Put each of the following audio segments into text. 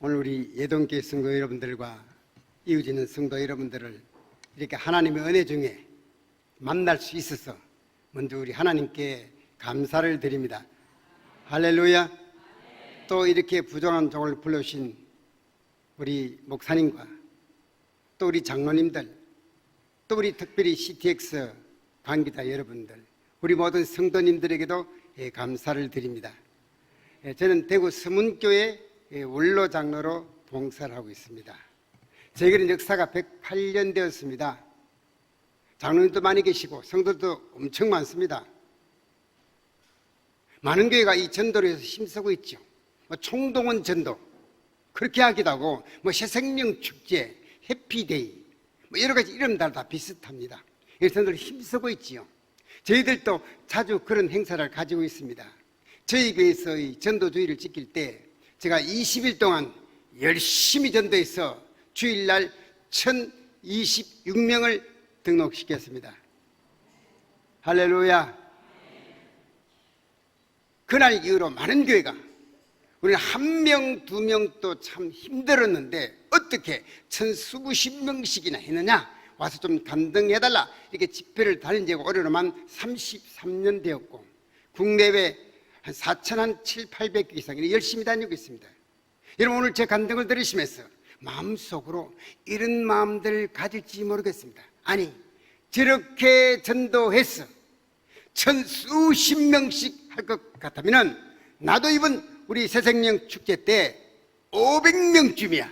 오늘 우리 예동교회 성도 여러분들과 이어지는 성도 여러분들을 이렇게 하나님의 은혜 중에 만날 수 있어서 먼저 우리 하나님께 감사를 드립니다. 할렐루야. 또 이렇게 부정한 종을 불러주신 우리 목사님과 또 우리 장로님들, 또 우리 특별히 CTX 관계자 여러분들, 우리 모든 성도님들에게도 감사를 드립니다. 저는 대구 서문교회 원로 장로로 봉사를 하고 있습니다. 저희는 역사가 108년 되었습니다. 장로님도 많이 계시고 성도도 엄청 많습니다. 많은 교회가 이 전도를 위해서 힘쓰고 있죠. 총동원 전도 그렇게 하기도 하고, 새생명 축제, 해피데이, 여러 가지 이름들 다 비슷합니다. 전도를 힘쓰고 있지요. 저희들도 자주 그런 행사를 가지고 있습니다. 저희 교회에서의 전도주의를 지킬 때 제가 20일 동안 열심히 전도해서 주일날 1026명을 등록시켰습니다. 할렐루야. 그날 이후로 많은 교회가, 우리는 한 명, 두 명도 참 힘들었는데 어떻게 천수십 명씩이나 했느냐, 와서 좀 감동해달라, 이렇게 집회를 다닌 지가 올해로만 33년 되었고, 국내외 한 4,700개 이상 열심히 다니고 있습니다. 여러분, 오늘 제 간증을 들으시면서 마음속으로 이런 마음들을 가질지 모르겠습니다. 아니, 저렇게 전도해서 천수십 명씩 할 것 같으면 나도 이번 우리 새생명 축제 때 500명쯤이야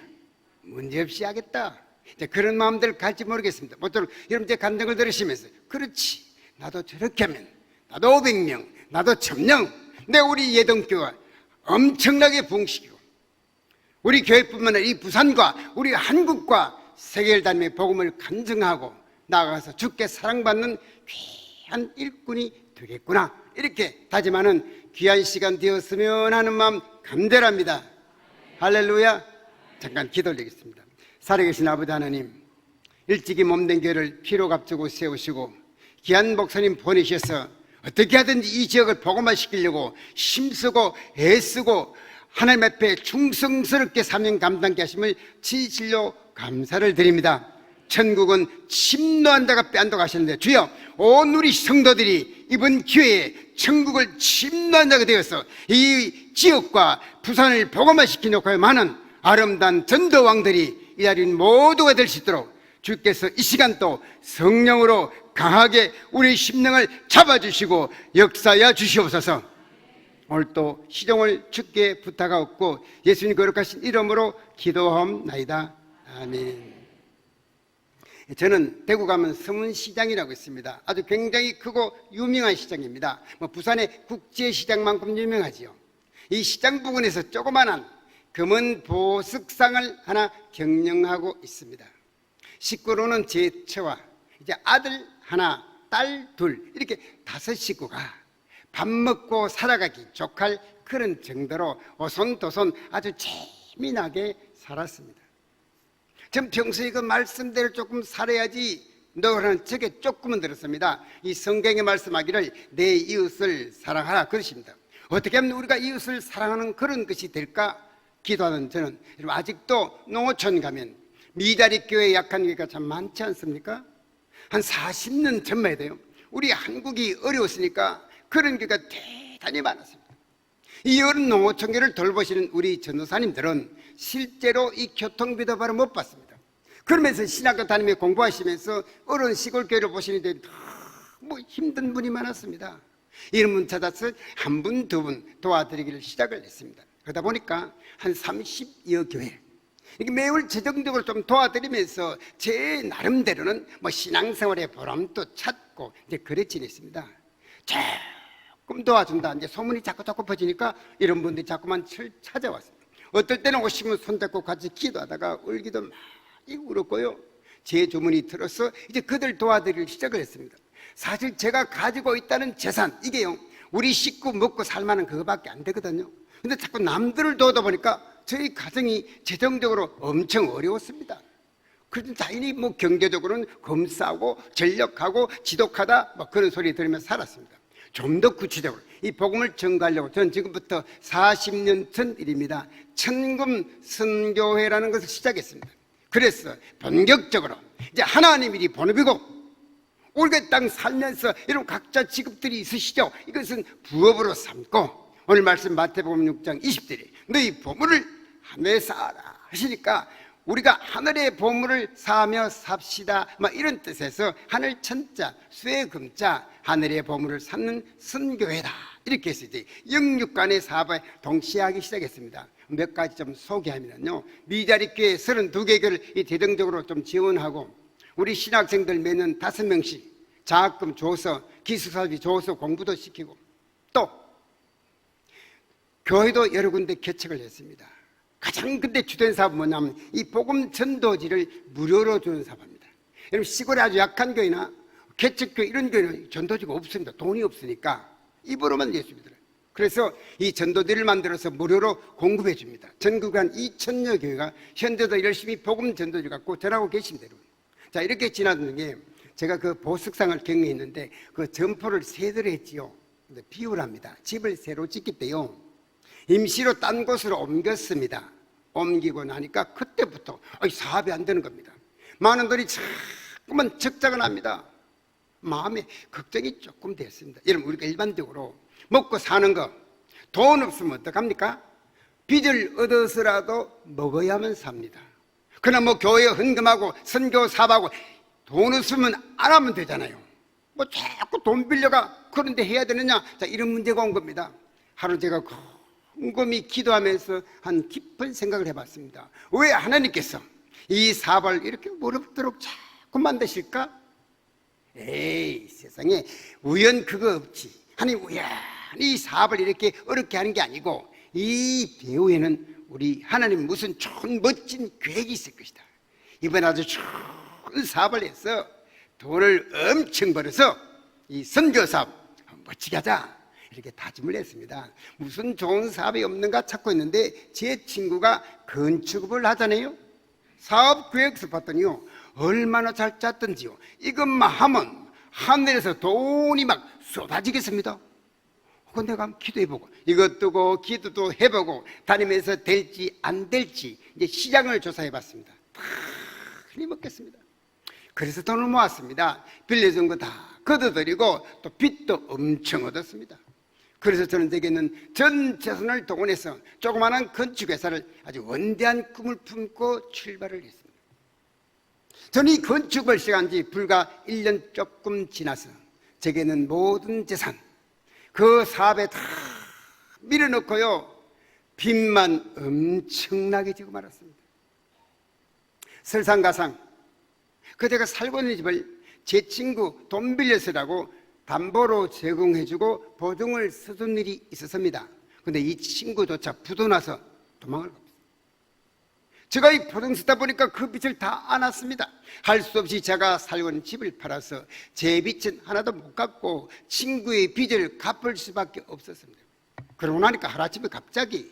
문제없이 하겠다, 그런 마음들을 갈지 모르겠습니다. 모쪼록 여러분 제 간증을 들으시면서 그렇지, 나도 저렇게 하면 나도 500명, 나도 1000명, 내 우리 예동교회가 엄청나게 부흥시키고 우리 교회뿐만 아니라 이 부산과 우리 한국과 세계를 다니며 복음을 간증하고 나아가서 주께 사랑받는 귀한 일꾼이 되겠구나, 이렇게 다짐하는 귀한 시간 되었으면 하는 마음 간절합니다. 할렐루야. 잠깐 기도 올리겠습니다. 살아계신 아버지 하나님, 일찍이 몸된 교회를 피로 값주고 세우시고 귀한 목사님 보내셔서 어떻게 하든지 이 지역을 복음화시키려고 힘쓰고 애쓰고 하나님 앞에 충성스럽게 사명 감당케 하심을 진실로 감사를 드립니다. 천국은 침노한 자가 빼앗도록 하셨는데, 주여, 온 우리 성도들이 이번 기회에 천국을 침노한 자가 되어서 이 지역과 부산을 복음화시키는 역할을 많은 아름다운 전도왕들이 이 자리인 모두가 될 수 있도록 주께서 이 시간 또 성령으로 강하게 우리 심령을 잡아주시고 역사하여 주시옵소서. 오늘 또 시종을 주께 부탁하옵고 예수님 거룩하신 이름으로 기도하옵나이다. 아멘. 저는 대구 가면 서문시장이라고 있습니다. 아주 굉장히 크고 유명한 시장입니다. 부산의 국제시장만큼 유명하지요. 이 시장 부근에서 조그만한 금은 보석상을 하나 경영하고 있습니다. 식구로는 제 처와 이제 아들 하나, 딸 둘, 이렇게 5 식구가 밥 먹고 살아가기 족할 그런 정도로 오손도손 아주 재미나게 살았습니다. 전 평소에 그 말씀대로 조금 살아야지 너라는 책에 조금은 들었습니다. 이 성경에 말씀하기를 내 이웃을 사랑하라 그러십니다. 어떻게 하면 우리가 이웃을 사랑하는 그런 것이 될까 기도하는 저는, 아직도 농어촌 가면 미자리 교회 약한 교회가 참 많지 않습니까? 한 40년 전만 해도요, 우리 한국이 어려웠으니까 그런 교회가 대단히 많았습니다. 이 어른 농어촌교를 돌보시는 우리 전도사님들은 실제로 이 교통비도 바로 못 받습니다. 그러면서 신학교 다니며 공부하시면서 어른 시골교회를 보시는데 너무 힘든 분이 많았습니다. 이런 분 찾아서 한 분, 두 분 도와드리기를 시작을 했습니다. 그러다 보니까 한 30여 교회, 이게 매월 재정적으로 좀 도와드리면서 제 나름대로는 신앙생활의 보람도 찾고 이제 그래 지냈습니다. 조금 도와준다, 이제 소문이 자꾸 퍼지니까 이런 분들이 자꾸만 찾아왔습니다. 어떨 때는 오시면 손잡고 같이 기도하다가 울기도 많이 울었고요. 제 주문이 들어서 이제 그들 도와드리기 시작을 했습니다. 사실 제가 가지고 있다는 재산, 이게요, 우리 식구 먹고 살만한 그거밖에 안 되거든요. 근데 자꾸 남들을 도우다 보니까 저희 가정이 재정적으로 엄청 어려웠습니다. 그래서 당연히 경제적으로는 검싸고 전력하고 지독하다 그런 소리 들으면서 살았습니다. 좀 더 구체적으로 이 복음을 전가하려고 저는 지금부터 40년 전 일입니다. 천금 선교회라는 것을 시작했습니다. 그래서 본격적으로 이제 하나님 일이 본업이고, 우리가 땅 살면서 여러분 각자 직업들이 있으시죠? 이것은 부업으로 삼고, 오늘 말씀 마태복음 6장 20절에 너희 보물을 하늘에 쌓아라 하시니까, 우리가 하늘의 보물을 쌓으며 삽시다, 이런 뜻에서 하늘 천자, 수의 금자, 하늘의 보물을 쌓는 선교회다, 이렇게 해서 이제 영육간의 사업을 동시에 하기 시작했습니다. 몇 가지 좀 소개하면요, 미자립교회 32개 교를 대등적으로 좀 지원하고, 우리 신학생들 매년 5명씩 장학금 줘서 기숙사비 줘서 공부도 시키고, 또 교회도 여러 군데 개척을 했습니다. 가장 근데 주된 사업은 뭐냐면 이 복음 전도지를 무료로 주는 사업입니다. 여러분 시골에 아주 약한 교회나 개척교회 이런 교회는 전도지가 없습니다. 돈이 없으니까 입으로만 예수 믿어요. 그래서 이 전도지를 만들어서 무료로 공급해 줍니다. 전국에 한 2,000여 교회가 현재도 열심히 복음 전도지 갖고 전하고 계십니다. 여러분. 자, 이렇게 지나던 중에 제가 그 보석상을 경험했는데 그 점포를 새대로 했지요. 근데 비우랍니다. 집을 새로 짓기 때요, 임시로 딴 곳으로 옮겼습니다. 옮기고 나니까 그때부터 사업이 안 되는 겁니다. 많은 돈이 자꾸만 적자가 납니다. 마음에 걱정이 조금 됐습니다. 여러분, 우리가 일반적으로 먹고 사는 거, 돈 없으면 어떡합니까? 빚을 얻어서라도 먹어야만 삽니다. 그러나 뭐 교회 헌금하고 선교 사업하고 돈 없으면 안 하면 되잖아요. 뭐 자꾸 돈 빌려가 그런데 해야 되느냐? 자, 이런 문제가 온 겁니다. 하루 제가 곰곰이 기도하면서 한 깊은 생각을 해봤습니다. 왜 하나님께서 이 사업을 이렇게 어렵도록 자꾸 만드실까? 에이, 세상에 우연 그거 없지. 하나님 우연히 이 사업을 이렇게 어렵게 하는 게 아니고, 이 배후에는 우리 하나님 무슨 좋은 멋진 계획이 있을 것이다. 이번에 아주 좋은 사업을 해서 돈을 엄청 벌어서 이 선교 사업 멋지게 하자, 이렇게 다짐을 했습니다. 무슨 좋은 사업이 없는가 찾고 있는데 제 친구가 건축업을 하잖아요. 사업 계획서 봤더니요, 얼마나 잘 짰던지요. 이것만 하면 하늘에서 돈이 막 쏟아지겠습니다. 그건 내가 한번 기도해보고, 이것도 기도도 해보고 다니면서 될지 안 될지 이제 시장을 조사해봤습니다. 다 흘리먹겠습니다. 그래서 돈을 모았습니다. 빌려준 거 다 걷어들이고 또 빚도 엄청 얻었습니다. 그래서 저는 제게는 전 재산을 동원해서 조그마한 건축회사를 아주 원대한 꿈을 품고 출발을 했습니다. 저는 이 건축을 시작한 지 불과 1년 조금 지나서 제게는 모든 재산, 그 사업에 다 밀어넣고요, 빚만 엄청나게 지고 말았습니다. 설상가상 그대가 살고 있는 집을 제 친구 돈 빌려서라고 담보로 제공해주고 보증을 서둔 일이 있었습니다. 그런데 이 친구조차 부도나서 도망을 갑니다. 제가 이 보증 쓰다 보니까 그 빚을 다 안았습니다. 할 수 없이 제가 살고 있는 집을 팔아서 제 빚은 하나도 못 갚고 친구의 빚을 갚을 수밖에 없었습니다. 그러고 나니까 하루아침에 갑자기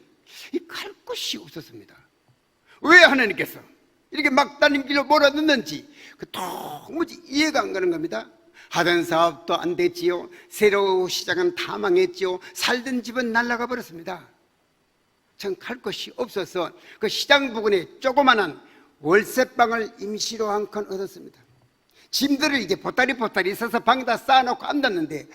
갈 곳이 없었습니다. 왜 하나님께서 이렇게 막다른 길로 몰아넣는지 도무지 이해가 안 가는 겁니다. 하던 사업도 안 됐지요. 새로 시작은 다 망했지요. 살던 집은 날아가 버렸습니다. 전 갈 곳이 없어서 그 시장 부근에 조그마한 월세방을 임시로 한 칸 얻었습니다. 짐들을 이제 보따리 있어서 방에다 쌓아놓고 앉았는데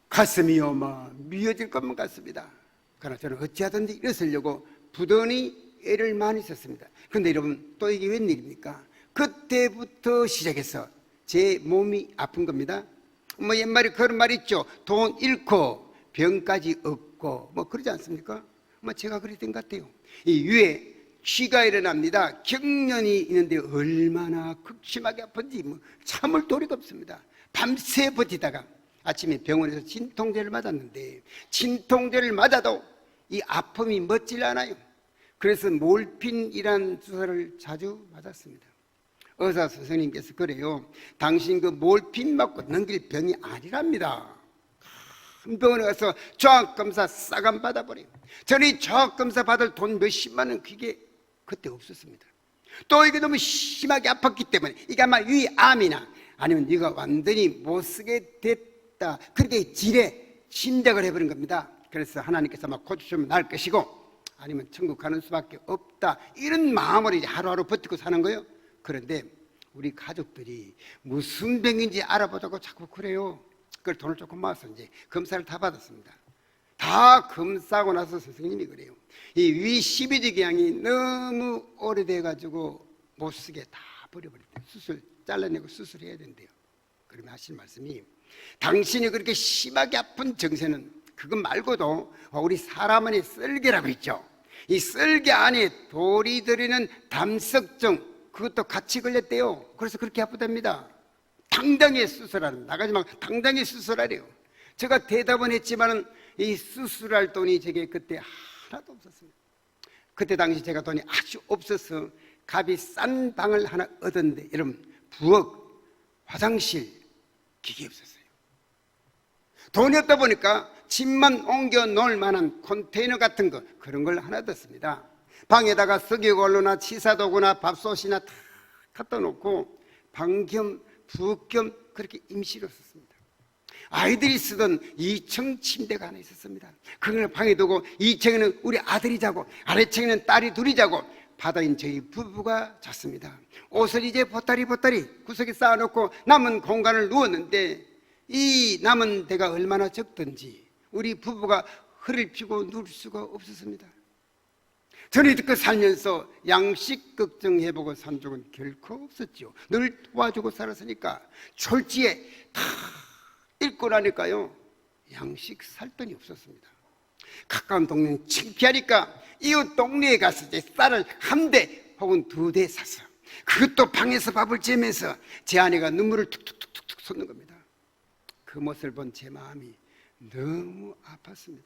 가슴이요 막 미어질 것만 같습니다. 그러나 저는 어찌하든지 일어서려고 부단히 애를 많이 썼습니다. 그런데 여러분, 또 이게 웬일입니까? 그때부터 시작해서 제 몸이 아픈 겁니다. 뭐 옛말에 그런 말 있죠. 돈 잃고 병까지 얻고 뭐 그러지 않습니까? 뭐 제가 그랬던 것 같아요. 이 위에 쥐가 일어납니다. 경련이 있는데 얼마나 극심하게 아픈지 뭐 참을 도리가 없습니다. 밤새 버티다가 아침에 병원에서 진통제를 맞았는데 진통제를 맞아도 이 아픔이 멎질 않아요. 그래서 몰핀이라는 주사를 자주 맞았습니다. 의사 선생님께서 그래요. 당신 그 몰핀 맞고 넘길 병이 아니랍니다. 큰 병원에 가서 종합검사 싸감 받아버려요. 저는 이 종합검사 받을 돈 몇십만 원 그게 그때 없었습니다. 또 이게 너무 심하게 아팠기 때문에 이게 아마 위암이나 아니면 네가 완전히 못 쓰게 됐다 그렇게 지레 짐작을 해버린 겁니다. 그래서 하나님께서 막 고쳐주면 나을 것이고 아니면 천국 가는 수밖에 없다, 이런 마음으로 이제 하루하루 버티고 사는 거예요. 그런데 우리 가족들이 무슨 병인지 알아보자고 자꾸 그래요. 그걸 돈을 조금 모아서 이제 검사를 다 받았습니다. 다 검사하고 나서 선생님이 그래요. 이 위 12지경이 너무 오래돼가지고 못 쓰게 다 버려버렸대요. 수술 잘라내고 수술해야 된대요. 그러면 하실 말씀이, 당신이 그렇게 심하게 아픈 증세는 그것 말고도 우리 사람 안에 썰개라고 있죠. 이 썰개 안에 돌이 들이는 담석증, 그것도 같이 걸렸대요. 그래서 그렇게 아프답니다. 당장에 수술하는, 나가지 말고 당장에 수술하래요. 제가 대답은 했지만은 이 수술할 돈이 제게 그때 하나도 없었습니다. 그때 당시 제가 돈이 아주 없어서 값이 싼 방을 하나 얻었는데, 여러분, 부엌, 화장실, 기계 없었어요. 돈이 없다 보니까 집만 옮겨 놓을 만한 컨테이너 같은 거, 그런 걸 하나 뒀습니다. 방에다가 석유골로나 치사도구나 밥솥이나 다 갖다 놓고 방 겸 부엌 겸 그렇게 임시로 썼습니다. 아이들이 쓰던 2층 침대가 하나 있었습니다. 그걸 방에 두고 2층에는 우리 아들이 자고 아래층에는 딸이 둘이 자고 바다인 저희 부부가 잤습니다. 옷을 이제 보따리 구석에 쌓아놓고 남은 공간을 누웠는데, 이 남은 데가 얼마나 적든지 우리 부부가 허리를 펴고 누울 수가 없었습니다. 저는 이렇게 살면서 양식 걱정해보고 산 적은 결코 없었죠. 늘 도와주고 살았으니까. 졸지에 다 읽고 나니까요, 양식 살 돈이 없었습니다. 가까운 동네는 창피하니까 이웃 동네에 가서 이제 쌀을 한 대 혹은 2대 사서 그것도 방에서 밥을 재면서 제 아내가 눈물을 툭툭툭툭 쏟는 겁니다. 그 모습을 본 제 마음이 너무 아팠습니다.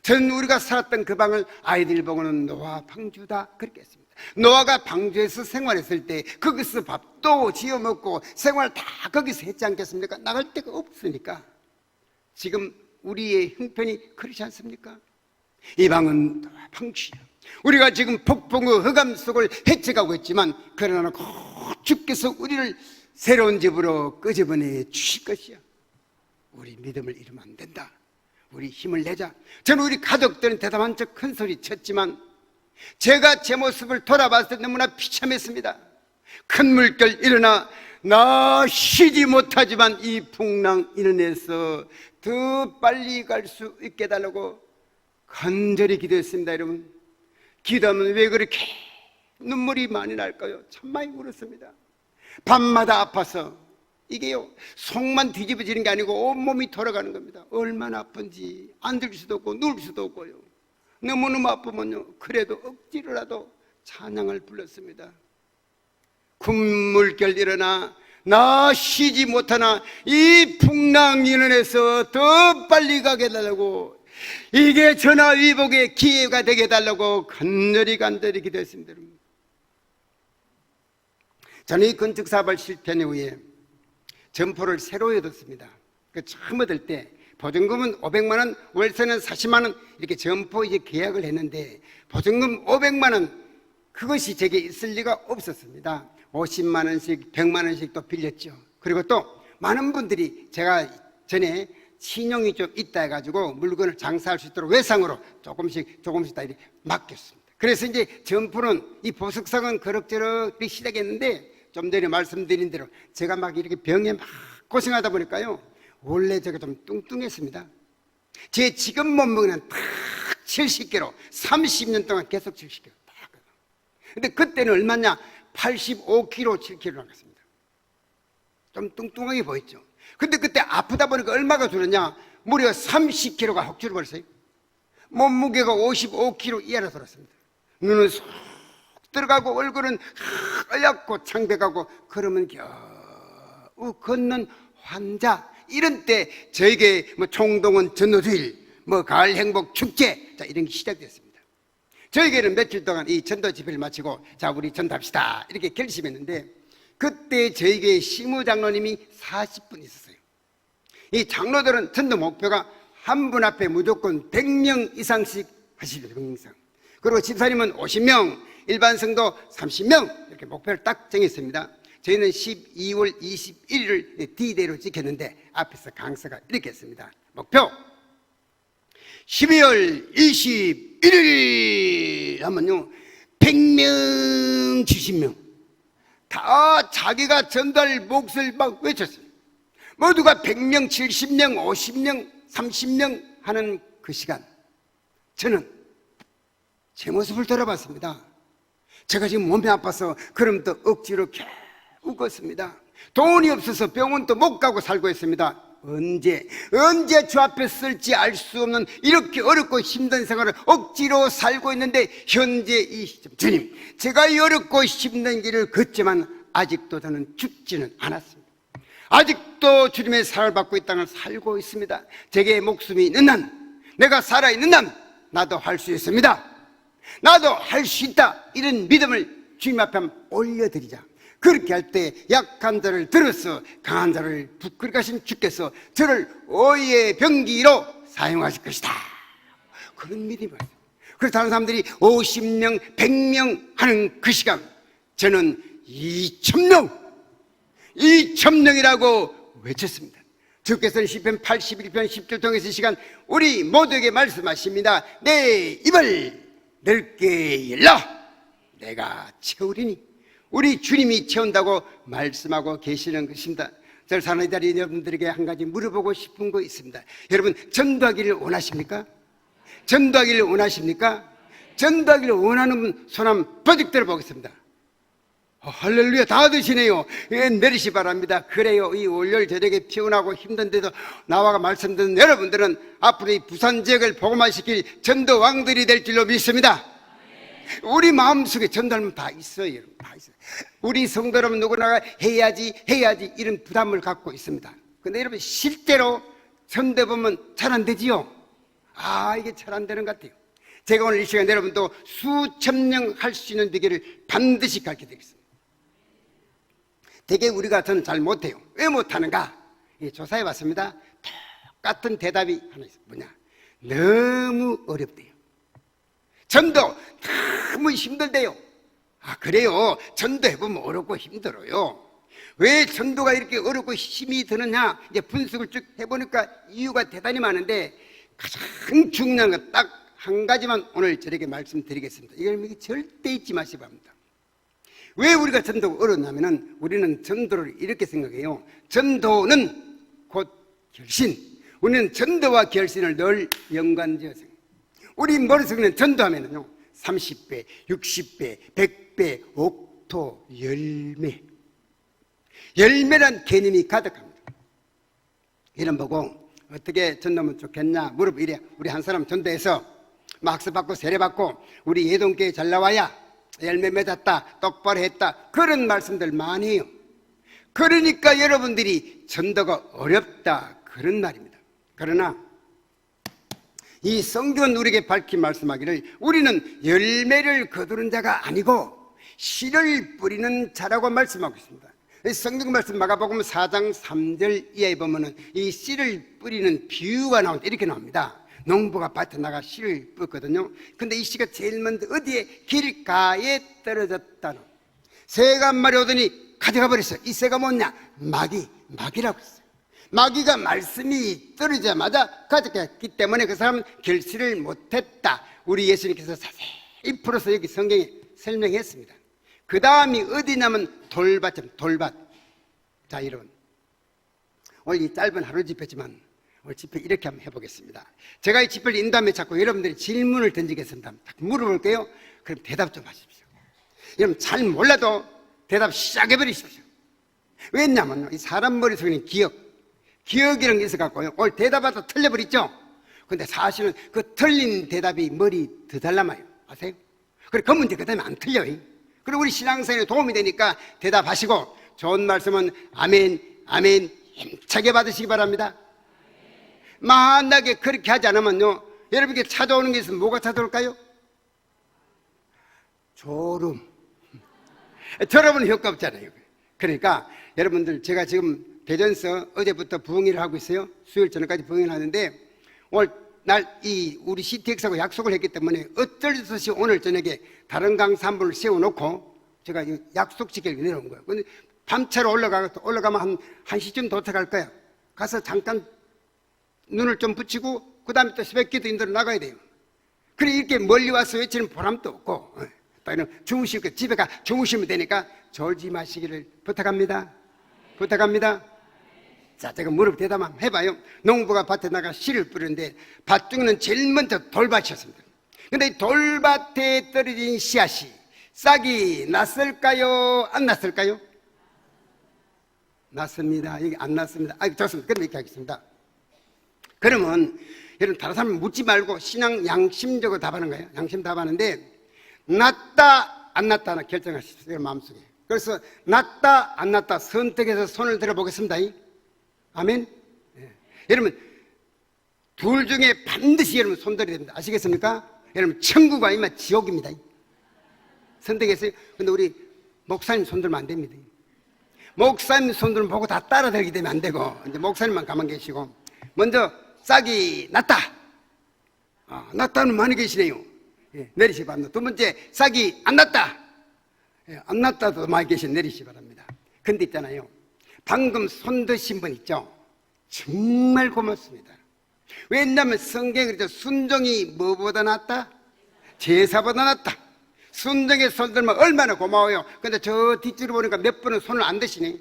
저는 우리가 살았던 그 방을 아이들 보고는 노아 방주다 그렇게 했습니다. 노아가 방주에서 생활했을 때 거기서 밥도 지어 먹고 생활 다 거기서 했지 않겠습니까? 나갈 데가 없으니까. 지금 우리의 형편이 그렇지 않습니까? 이 방은 노아 방주야. 우리가 지금 폭풍의 흑암 속을 헤쳐가고 있지만, 그러나 곧 주께서 우리를 새로운 집으로 끄집어내 주실 것이야. 우리 믿음을 잃으면 안 된다. 우리 힘을 내자. 저는 우리 가족들은 대담한 척 큰 소리 쳤지만, 제가 제 모습을 돌아봤을 때 너무나 비참했습니다. 큰 물결 일어나 나 쉬지 못하지만 이 풍랑 인원에서 더 빨리 갈 수 있게 해달라고 간절히 기도했습니다. 여러분, 기도하면 왜 그렇게 눈물이 많이 날까요? 참 많이 울었습니다. 밤마다 아파서 이게요, 속만 뒤집어지는 게 아니고 온몸이 돌아가는 겁니다. 얼마나 아픈지 앉을 수도 없고 누울 수도 없고요. 너무너무 아프면요, 그래도 억지로라도 찬양을 불렀습니다. 군물결 일어나 나 쉬지 못하나 이 풍랑 인원에서 더 빨리 가게 해달라고, 이게 전화위복의 기회가 되게 해달라고 간절히 기도했습니다. 저는 이 건축사업을 실패한 후에 점포를 새로 얻었습니다. 처음 얻을 때 보증금은 500만 원, 월세는 40만 원, 이렇게 점포 이제 계약을 했는데 보증금 500만 원, 그것이 제게 있을 리가 없었습니다. 50만 원씩, 100만 원씩 또 빌렸죠. 그리고 또 많은 분들이 제가 전에 신용이 좀 있다 해가지고 물건을 장사할 수 있도록 외상으로 조금씩 다 이렇게 맡겼습니다. 그래서 이제 점포는 이 보석상은 그럭저럭 시작했는데, 좀 전에 말씀드린 대로 제가 막 이렇게 병에 막 고생하다 보니까요, 원래 제가 좀 뚱뚱했습니다. 제 지금 몸무게는 딱 70kg, 30년 동안 계속 70kg. 근데 그때는 얼마냐? 85kg, 7kg 나갔습니다. 좀 뚱뚱하게 보였죠. 근데 그때 아프다 보니까 얼마가 줄었냐? 무려 30kg가 혹 줄어버렸어요. 몸무게가 55kg 이하로 들었습니다. 눈은 쏙 들어가고 얼굴은 하얗고 창백하고, 그러면 겨우 걷는 환자. 이런 때 저에게 뭐 총동원 전도주일, 뭐 가을 행복 축제, 자, 이런 게 시작됐습니다. 저에게는 며칠 동안 이 전도 집회를 마치고 자, 우리 전도합시다 이렇게 결심했는데, 그때 저에게 시무장로님이 40분 있었어요. 이 장로들은 전도 목표가 한 분 앞에 무조건 100명 이상씩 하시려고, 100명 이상. 그리고 집사님은 50명, 일반 성도 30명, 이렇게 목표를 딱 정했습니다. 저희는 12월 21일을 D대로 지켰는데 앞에서 강사가 이렇게 했습니다. 목표 12월 21일 하면요 100명 70명 다 자기가 전달 몫을 막 외쳤어요. 모두가 100명 70명 50명 30명 하는 그 시간 저는 제 모습을 돌아봤습니다. 제가 지금 몸이 아파서 그럼 또 억지로 계속 웃었습니다. 돈이 없어서 병원도 못 가고 살고 있습니다. 언제 주 앞에 쓸지 알 수 없는 이렇게 어렵고 힘든 생활을 억지로 살고 있는데 현재 이 시점 주님 제가 이 어렵고 힘든 길을 걷지만 아직도 저는 죽지는 않았습니다. 아직도 주님의 사랑을 받고 이 땅을 살고 있습니다. 제게 목숨이 있는 한 내가 살아있는 한 나도 할 수 있습니다. 나도 할 수 있다. 이런 믿음을 주님 앞에 한번 올려드리자. 그렇게 할 때 약한 자를 들어서 강한 자를 부끄럽게 하신 주께서 저를 오해의 병기로 사용하실 것이다. 그런 믿음이 있어요. 그래서 다른 사람들이 50명, 100명 하는 그 시간 저는 2,000명이라고 외쳤습니다. 주께서는 시편 81편 10절 통해서 이 시간 우리 모두에게 말씀하십니다. 내 입을 넓게 열라 내가 채우리니. 우리 주님이 채운다고 말씀하고 계시는 것입니다. 저를 사는 자리 여러분들에게 한 가지 물어보고 싶은 거 있습니다. 여러분 전도하기를 원하십니까? 전도하기를 원하십니까? 전도하기를 원하는 분 손 한번 버뜩 들어보겠습니다. 할렐루야 다 드시네요. 내리시 바랍니다. 그래요. 이 월요일 저녁에 피곤하고 힘든데도 나와 말씀 듣는 여러분들은 앞으로 이 부산 지역을 복음화시킬 전도 왕들이 될 줄로 믿습니다. 우리 마음속에 전도하면 다 있어요. 여러분 다 있어요. 우리 성도 여러분 누구나 해야지 이런 부담을 갖고 있습니다. 근데 여러분 실제로 전도 보면 잘 안 되지요. 이게 잘 안 되는 것 같아요. 제가 오늘 이 시간 여러분도 수천 명 할 수 있는 비결을 반드시 가르쳐 드리겠습니다. 되게 우리가 저는 잘 못해요. 왜 못하는가? 조사해 봤습니다. 똑같은 대답이 하나 있어요. 뭐냐? 너무 어렵대요. 전도 너무 힘들대요. 그래요. 전도해보면 어렵고 힘들어요. 왜 전도가 이렇게 어렵고 힘이 드느냐? 이제 분석을 쭉 해보니까 이유가 대단히 많은데 가장 중요한 건 딱 한 가지만 오늘 저에게 말씀드리겠습니다. 이걸 절대 잊지 마시기 바랍니다. 왜 우리가 전도가 어렵냐면은 우리는 전도를 이렇게 생각해요. 전도는 곧 결신. 우리는 전도와 결신을 늘 연관지어 생각해요. 우리 머릿속에는 전도하면은요 30배, 60배, 100배, 옥토, 열매란 개념이 가득합니다. 이런 보고 어떻게 전도하면 좋겠냐 물어보이래. 우리 한 사람 전도해서 학습받고 세례받고 우리 예동교회 잘 나와야 열매 맺었다 똑바로 했다 그런 말씀들 많이 해요. 그러니까 여러분들이 전도가 어렵다 그런 말입니다. 그러나 이 성경은 우리에게 밝히 말씀하기를 우리는 열매를 거두는 자가 아니고 씨를 뿌리는 자라고 말씀하고 있습니다. 성경 말씀 마가복음 4장 3절 이하에 보면은 이 씨를 뿌리는 비유가 나오는데 이렇게 나옵니다. 농부가 밭에 나가 씨를 뿌렸거든요. 근데 이 씨가 제일 먼저 어디에? 길가에 떨어졌다는 새가 한 마리 오더니 가져가 버렸어요. 이 새가 뭐냐? 마귀라고 했어요. 마귀가 말씀이 떨어지자마자 가져갔기 때문에 그 사람은 결실을 못했다. 우리 예수님께서 자세히 풀어서 여기 성경에 설명했습니다. 그 다음이 어디냐면 돌밭. 자, 여러분 오늘 이 짧은 하루 집회지만 오늘 집회 이렇게 한번 해보겠습니다. 제가 이 집회를 인도하며 자꾸 여러분들이 질문을 던지겠습니다. 물어볼게요. 그럼 대답 좀 하십시오. 여러분 잘 몰라도 대답 시작해버리십시오. 왜냐면 이 사람 머릿속에는 기억이라는 게 있어갖고요 오늘 대답하다 틀려버리죠. 근데 사실은 그 틀린 대답이 머리 더 달라마요. 아세요? 그래 그 문제 그 다음에 안 틀려요. 그리고 우리 신앙생활에 도움이 되니까 대답하시고 좋은 말씀은 아멘 힘차게 받으시기 바랍니다. 만약에 그렇게 하지 않으면요 여러분께 찾아오는 게 있으면 뭐가 찾아올까요? 졸음. 졸음은 효과 없잖아요. 그러니까 여러분들 제가 지금 대전서 어제부터 부흥회를 하고 있어요. 수요일 저녁까지 부흥회를 하는데 오늘 우리 CTX하고 약속을 했기 때문에 어쩔 수 없이 오늘 저녁에 다른 강사 한 분을 세워놓고 제가 약속시키려고 내려온 거예요. 근데 밤차로 올라가면 한 1시쯤 도착할 거야. 가서 잠깐 눈을 좀 붙이고 그 다음에 또 새벽기도 인도로 나가야 돼요. 그래 이렇게 멀리 와서 외치는 보람도 없고 또 주무시고 집에 가 주무시면 되니까 졸지 마시기를 부탁합니다. 부탁합니다. 자, 제가 무릎 대담 한번 해봐요. 농부가 밭에 나가 씨를 뿌리는데 밭 중에는 제일 먼저 돌밭이었습니다. 근데 이 돌밭에 떨어진 씨앗이 싹이 났을까요? 안 났을까요? 났습니다. 여기 안 났습니다. 좋습니다. 그럼 이렇게 하겠습니다. 그러면 여러분 다른 사람 묻지 말고 신앙 양심적으로 답하는 거예요. 양심 답하는데 났다 안 났다 하나 결정하십시오. 마음속에. 그래서 났다 안 났다 선택해서 손을 들어보겠습니다. 아멘. 예. 여러분 둘 중에 반드시 여러분 손들어야 됩니다. 아시겠습니까? 여러분 천국 아니면 지옥입니다. 선택했어요. 근데 우리 목사님 손들면 안 됩니다. 목사님 손들면 보고 다 따라들기 되면 안 되고 이제 목사님만 가만 계시고 먼저 싹이 났다. 났다는 많이 계시네요. 예, 내리시 바랍니다. 두 번째 싹이 안 났다. 예, 안 났다도 많이 계신 내리시 바랍니다. 근데 있잖아요. 방금 손 드신 분 있죠? 정말 고맙습니다. 왜냐하면 성경에 그러죠. 순종이 뭐보다 낫다? 제사보다 낫다. 순종에 손 들면 얼마나 고마워요. 근데 저 뒷줄을 보니까 몇 분은 손을 안 드시네.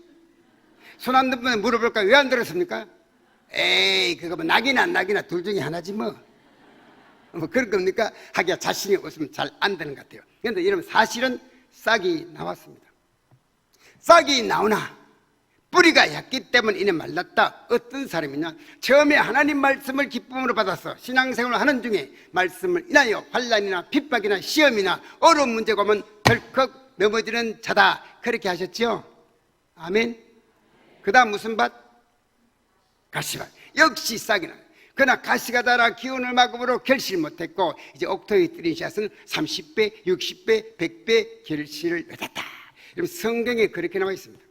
손 안 드면 물어볼까? 왜 안 들었습니까? 에이 그거 뭐 낙이나 안 낙이나 둘 중에 하나지 뭐 그런 겁니까? 하기야 자신이 없으면 잘 안 되는 것 같아요. 그런데 여러분 사실은 싹이 나왔습니다. 싹이 나오나 뿌리가 얕기 때문에 이는 말랐다. 어떤 사람이냐? 처음에 하나님 말씀을 기쁨으로 받아서 신앙생활을 하는 중에 말씀을 인하여 환난이나 핍박이나 시험이나 어려운 문제가 오면 덜컥 넘어지는 자다. 그렇게 하셨죠? 아멘. 그 다음 무슨 밭? 가시밭. 역시 싹이 나요. 그러나 가시가 자라 기운을 막음으로 결실 못했고 이제 옥토에 들인 씨앗은 30배, 60배, 100배 결실을 맺었다. 여러분 성경에 그렇게 나와 있습니다.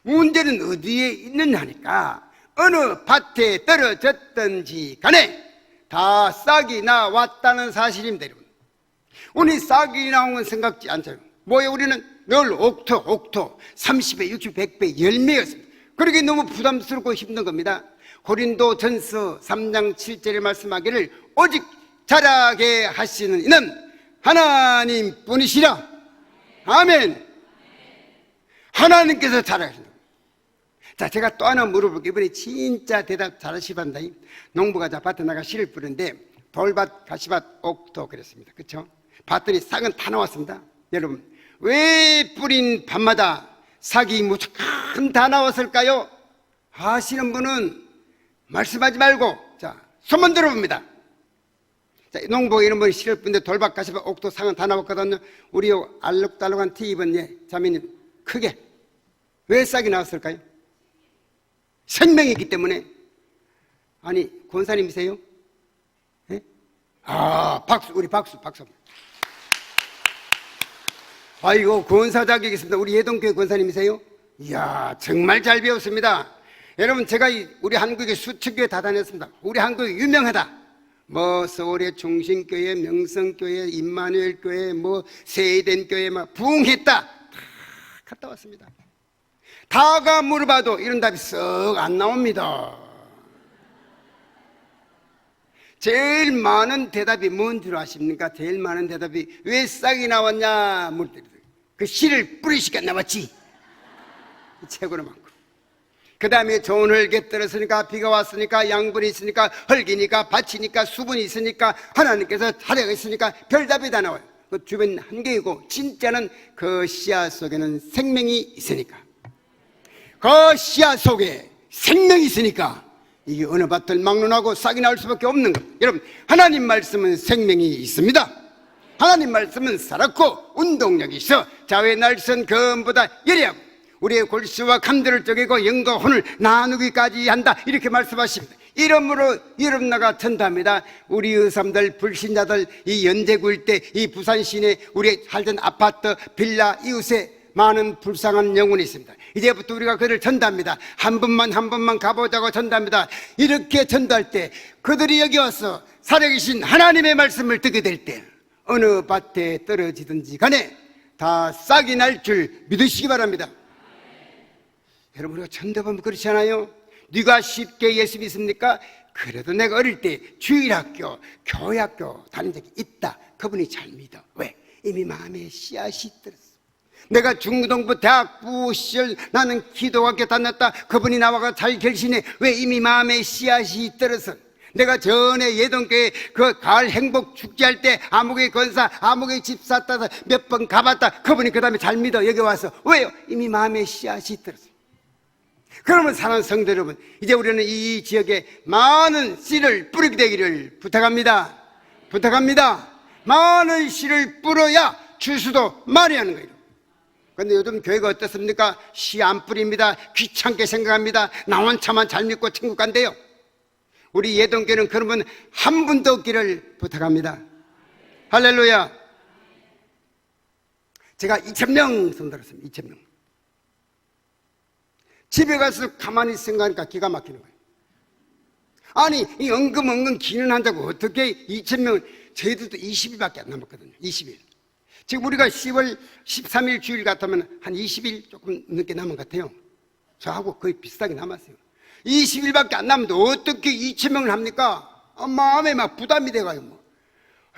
문제는 어디에 있느냐 하니까 어느 밭에 떨어졌든지 간에 다 싹이 나왔다는 사실입니다. 여러분 우리 싹이 나온 건 생각지 않죠. 뭐예요? 우리는 늘 옥토 30배, 60배, 100배 열매였습니다. 그러게 너무 부담스럽고 힘든 겁니다. 고린도 전서 3장 7절에 말씀하기를 오직 자라게 하시는 이는 하나님 뿐이시라. 아멘. 하나님께서 자라하신다. 자, 제가 또 하나 물어볼게요. 이번에 진짜 대답 잘하시반다. 농부가 자 밭에 나가 씨를 뿌리는데 돌밭, 가시밭, 옥토 그랬습니다. 그렇죠? 봤더니 싹은 다 나왔습니다. 여러분 왜 뿌린 밭마다 싹이 무조건 다 나왔을까요? 아시는 분은 말씀하지 말고 자 손만 들어봅니다. 자, 농부가 이런 분이 씨를 뿌리는데 돌밭, 가시밭, 옥토, 싹은 다 나왔거든요. 우리 알록달록한 티 입은 자매님 크게 왜 싹이 나왔을까요? 생명이기 때문에. 아니 권사님이세요? 네? 박수 우리 박수 아이고 권사 자격이 있습니다. 우리 예동교회 권사님이세요? 이야 정말 잘 배웠습니다. 여러분 제가 우리 한국의 수천교회 다 다녔습니다. 우리 한국이 유명하다. 뭐 서울의 중심교회, 명성교회, 임마누엘교회, 뭐 세이덴교회 막 부흥했다. 다 갔다 왔습니다. 다가 물어봐도 이런 답이 썩 안 나옵니다. 제일 많은 대답이 뭔 줄 아십니까? 제일 많은 대답이 왜 싹이 나왔냐 물을 때 그 씨를 뿌리시니까 나왔지. 최고로 많고 그 다음에 좋은 흙에 떨어졌으니까 비가 왔으니까 양분이 있으니까 흙이니까 밭이니까 수분이 있으니까 하나님께서 자리가 있으니까 별답이 다 나와요. 그 주변 한계이고 진짜는 그 씨앗 속에는 생명이 있으니까 그 씨앗 속에 생명이 있으니까 이게 어느 밭을 막론하고 싹이 나올 수밖에 없는 것. 여러분 하나님 말씀은 생명이 있습니다. 하나님 말씀은 살았고 운동력이 있어 자외 날선 검보다 예리하고 우리의 골수와 감들을 쪼개고 영과 혼을 나누기까지 한다 이렇게 말씀하십니다. 이러므로 여러분 나가 전도합니다. 우리 의사들 불신자들 이 연제구 일대 이 부산 시내 우리 살던 아파트 빌라 이웃에 많은 불쌍한 영혼이 있습니다. 이제부터 우리가 그를 전도합니다. 한 번만 가보자고 전도합니다. 이렇게 전도할 때 그들이 여기 와서 살아계신 하나님의 말씀을 듣게 될 때 어느 밭에 떨어지든지 간에 다 싹이 날 줄 믿으시기 바랍니다. 여러분 우리가 전도하면 그렇지 않아요? 네가 쉽게 예수 믿습니까? 그래도 내가 어릴 때 주일학교, 교회학교 다닌 적이 있다. 그분이 잘 믿어. 왜? 이미 마음에 씨앗이 들었어. 내가 중고등부 대학부 시절 나는 기도학교 다녔다. 그분이 나와가 잘 결신해. 왜? 이미 마음에 씨앗이 들어서. 내가 전에 예동교회 그 가을 행복 축제할 때 아무개 권사, 아무개 집사 따서 몇 번 가봤다. 그분이 그 다음에 잘 믿어. 여기 와서. 왜요? 이미 마음에 씨앗이 들었어. 그러면 사랑하는 성도 여러분, 이제 우리는 이 지역에 많은 씨를 뿌리게 되기를 부탁합니다. 부탁합니다. 많은 씨를 뿌려야 주수도 많이 하는 거예요. 그런데 요즘 교회가 어떻습니까? 씨 안 뿌립니다. 귀찮게 생각합니다. 나 혼자만 잘 믿고 천국 간대요. 우리 예동교회는 그런 분 한 분도 없기를 부탁합니다. 할렐루야. 제가 2,000명 손들었습니다. 2,000명. 집에 가서 가만히 생각하니까 기가 막히는 거예요. 아니, 이 은근 기는 한다고 어떻게 2,000명을, 저희들도 20일밖에 안 남았거든요. 20일. 지금 우리가 10월 13일 주일 같으면 한 20일 조금 넘게 남은 것 같아요. 저하고 거의 비슷하게 남았어요. 20일밖에 안 남는데 어떻게 2,000명을 합니까? 마음에 막 부담이 돼가요. 뭐.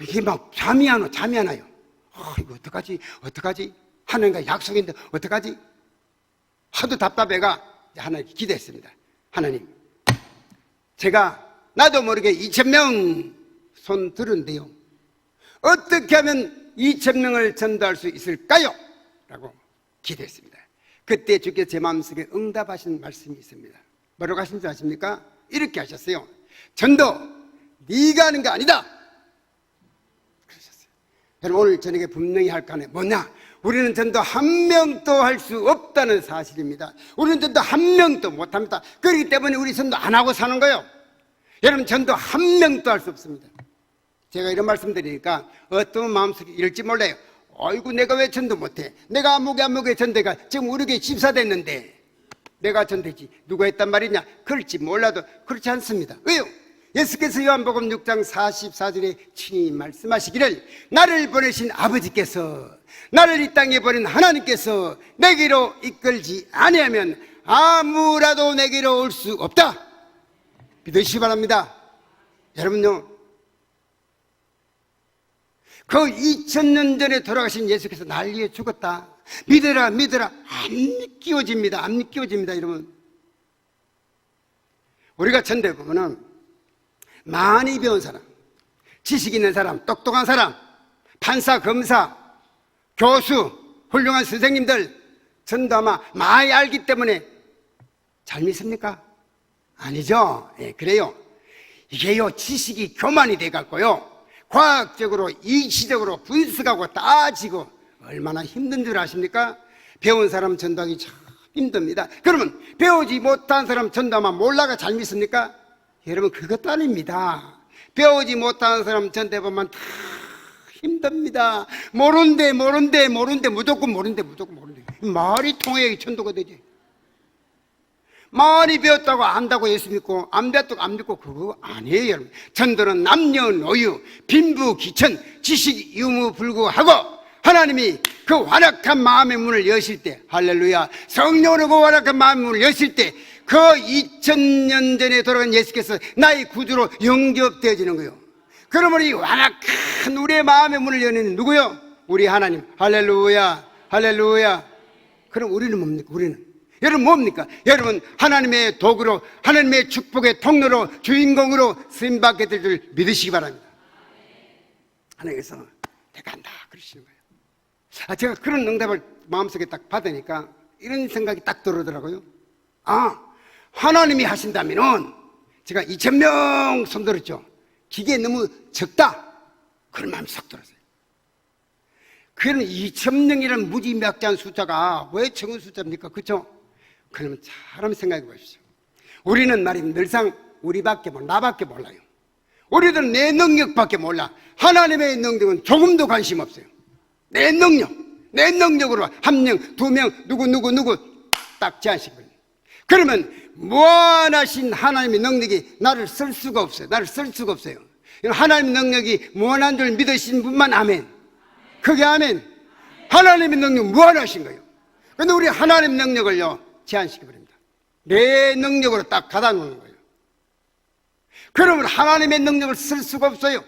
이게 막 잠이 안 와요. 이거 어떡하지? 하나님과 약속인데 어떡하지? 하도 답답해가 하나님께 기도했습니다. 하나님, 제가 나도 모르게 2,000명 손 들은데요, 어떻게 하면 2,000명을 전도할 수 있을까요? 라고 기도했습니다. 그때 주께서 제 마음속에 응답하신 말씀이 있습니다. 뭐라고 하신 줄 아십니까? 이렇게 하셨어요. 전도 네가 하는 게 아니다 그러셨어요. 여러분, 오늘 저녁에 분명히 할 거 하나 뭐냐? 우리는 전도 한 명도 할 수 없다는 사실입니다. 우리는 전도 한 명도 못합니다. 그렇기 때문에 우리 전도 안 하고 사는 거예요. 여러분, 전도 한 명도 할 수 없습니다. 제가 이런 말씀 드리니까 어떤 마음속에 이럴지 몰라요. 아이고, 내가 왜 전도 못해? 내가 아무개 전도가 지금 우리 교회 집사 됐는데 내가 전도했지 누가 했단 말이냐? 그럴지 몰라도 그렇지 않습니다. 왜요? 예수께서 요한복음 6장 44절에 친히 말씀하시기를, 나를 보내신 아버지께서, 나를 이 땅에 보낸 하나님께서 내게로 이끌지 아니하면 아무라도 내게로 올 수 없다. 믿으시기 바랍니다. 여러분요, 그 2000년 전에 돌아가신 예수께서 날 위해 죽었다. 믿어라. 안 믿겨집니다. 여러분. 우리가 전도해 보면은 많이 배운 사람, 지식 있는 사람, 똑똑한 사람, 판사, 검사, 교수, 훌륭한 선생님들 전도 아마 많이 알기 때문에 잘 믿습니까? 아니죠. 예, 그래요. 이게요, 지식이 교만이 돼갖고요, 과학적으로, 이치적으로 분석하고 따지고 얼마나 힘든 줄 아십니까? 배운 사람 전도하기 참 힘듭니다. 그러면 배우지 못한 사람 전도하면 몰라가 잘 믿습니까? 여러분, 그것도 아닙니다. 배우지 못한 사람 전도해보면 다 힘듭니다. 모른데 무조건 모른데 말이 통해야 전도가 되지. 말이 배웠다고 안다고 예수 믿고 안 배웠다고 안 믿고 그거 아니에요. 여러분, 전도는 남녀노유, 빈부귀천, 지식 유무불구하고 하나님이 그 완악한 마음의 문을 여실 때, 할렐루야, 성령으로 그 완악한 마음의 문을 여실 때 그 2000년 전에 돌아간 예수께서 나의 구주로 영접되어지는 거예요. 그러면 이 완악한 우리의 마음의 문을 여는 누구요? 우리 하나님. 할렐루야. 그럼 우리는 뭡니까? 여러분, 뭡니까? 여러분, 하나님의 도구로, 하나님의 축복의 통로로, 주인공으로 쓰임받게 될 줄 믿으시기 바랍니다. 하나님께서 내가 한다 그러시는 거예요. 제가 그런 응답을 마음속에 딱 받으니까 이런 생각이 딱 들어오더라고요. 하나님이 하신다면은, 제가 2,000명 손들었죠. 기계에 너무 적다, 그런 마음이 싹 들었어요. 그는 2,000명이라는 무지막지한 숫자가 왜 적은 숫자입니까? 그렇죠? 그러면 사람 생각해 보십시오. 우리는 말입니다, 늘상 우리밖에 몰라, 나밖에 몰라요. 우리들은 내 능력밖에 몰라. 하나님의 능력은 조금도 관심 없어요. 내 능력으로 한 명, 두 명, 누구 딱 제한시켜요. 그러면 무한하신 하나님의 능력이 나를 쓸 수가 없어요. 하나님의 능력이 무한한 줄 믿으신 분만 아멘. 그게 아멘. 하나님의 능력 무한하신 거예요. 그런데 우리 하나님의 능력을요, 제한시켜버립니다. 내 능력으로 딱 가다 놓는 거예요. 그러면 하나님의 능력을 쓸 수가 없어요.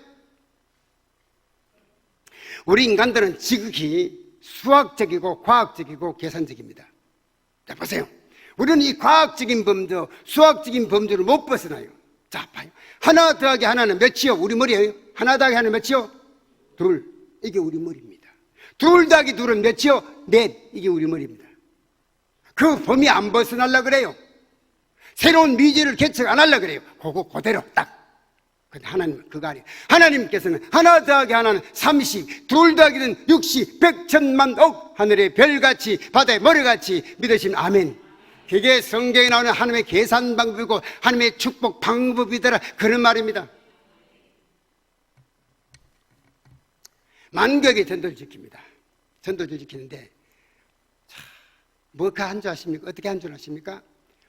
우리 인간들은 지극히 수학적이고 과학적이고 계산적입니다. 자, 보세요. 우리는 이 과학적인 범주, 수학적인 범주를 못 벗어나요. 자, 봐요. 하나 더하기 하나는 몇이요? 우리 머리예요. 하나 더하기 하나는 몇이요? 둘. 이게 우리 머리입니다. 둘 더하기 둘은 몇이요? 넷. 이게 우리 머리입니다. 그 범위 안 벗어나려고 그래요. 새로운 미지를 개척 안 하려고 그래요. 그거 그대로 딱. 근데 하나님은 그거 아니에요. 하나님께서는 하나 더하기 하나는 30, 둘 더하기는 60, 100, 1000만, 억, 하늘의 별같이 바다의 머리같이 믿으신 아멘. 그게 성경에 나오는 하나님의 계산 방법이고 하나님의 축복 방법이더라, 그런 말입니다. 만국의 전도를 지킵니다. 전도를 지키는데 뭐가 한 줄 아십니까? 어떻게 한 줄 아십니까?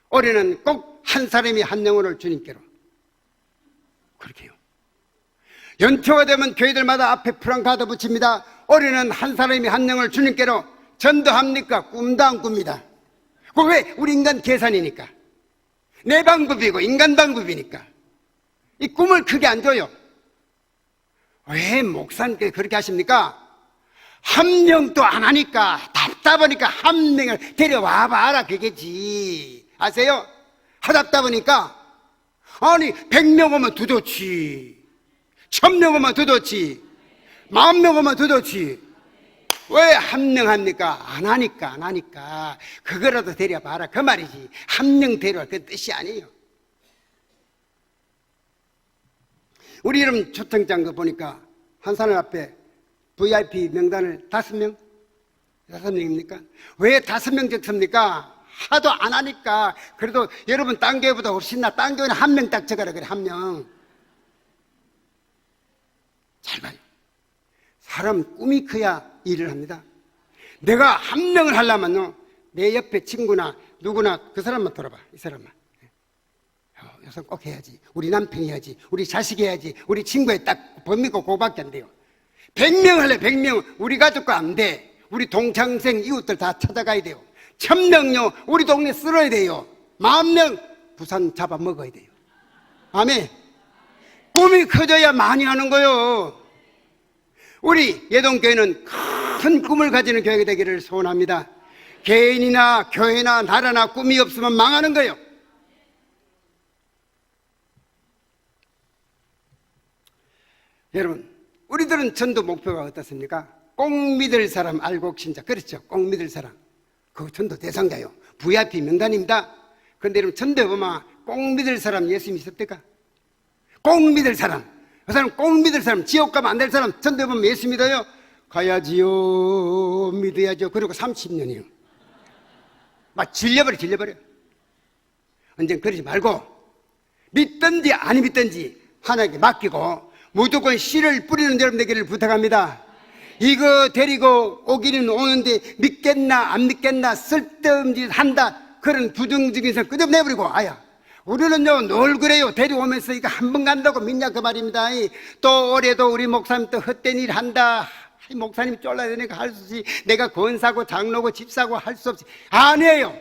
올해는 꼭 한 사람이 한 영혼을 주님께로, 그렇게 해요. 연초가 되면 교회들마다 앞에 프랑카드 붙입니다. 올해는 한 사람이 한 영혼을 주님께로 전도합니까? 꿈도 안 꿉니다. 그 왜? 우리 인간 계산이니까. 내 방법이고 인간 방법이니까 이 꿈을 크게 안 줘요. 왜 목사님께서 그렇게 하십니까? 한 명도 안 하니까 답답하니까 한 명을 데려와 봐라, 그게지. 아세요? 하답다 보니까 아니 100명 오면 더 좋지, 1000명 오면 더 좋지, 10,000명 오면 더 좋지. 왜 한 명 합니까? 안 하니까 그거라도 데려봐라, 그 말이지. 한 명 데려와, 그 뜻이 아니에요. 우리 이름 초청장 거 보니까 한 사람 앞에 VIP 명단을 5명? 5명입니까? 왜 5명 적습니까? 하도 안 하니까. 그래도 여러분 딴 교회보다 훨씬 나. 딴 교회는 한 명 딱 적어라 그래, 한 명. 잘 봐요. 사람 꿈이 커야 일을 합니다. 내가 한 명을 하려면요, 내 옆에 친구나 누구나 그 사람만 돌아봐. 이 사람만. 여기서 꼭 해야지. 우리 남편이 해야지. 우리 자식이 해야지. 우리 친구에 딱 범위고 그거밖에 안 돼요. 100명 할래, 100명. 우리 가족과 안 돼. 우리 동창생 이웃들 다 찾아가야 돼요. 1000명요, 우리 동네 쓸어야 돼요. 10,000명 부산 잡아먹어야 돼요. 아멘. 꿈이 커져야 많이 하는 거요. 우리 예동교회는 큰 꿈을 가지는 교회가 되기를 소원합니다. 개인이나 교회나 나라나 꿈이 없으면 망하는 거예요. 여러분, 우리들은 전도 목표가 어떻습니까? 꼭 믿을 사람 알고 신자. 그렇죠? 꼭 믿을 사람. 그 전도 대상자요. VIP 명단입니다. 그런데 여러분, 전도에 보면 꼭 믿을 사람 예수 믿습니까? 꼭 믿을 사람. 그 사람 꼭 믿을 사람, 지옥 가면 안 될 사람 전도해 보면 예수 믿어요? 가야지요, 믿어야죠. 그리고 30년이요. 막 질려버려. 언젠 그러지 말고 믿든지 안 믿든지 하나님께 맡기고 무조건 씨를 뿌리는 여러분 되기를 부탁합니다. 이거 데리고 오기는 오는데 믿겠나 안 믿겠나 쓸데없는 짓 한다, 그런 부정적인 생각 끄집어내버리고, 아야, 우리는요 늘 그래요. 데려오면서 이거 한 번 간다고 믿냐, 그 말입니다. 또 올해도 우리 목사님 또 헛된 일 한다. 목사님 쫄라야 되니까 할 수 없이, 내가 권사고 장로고 집사고 할 수 없이. 아니에요.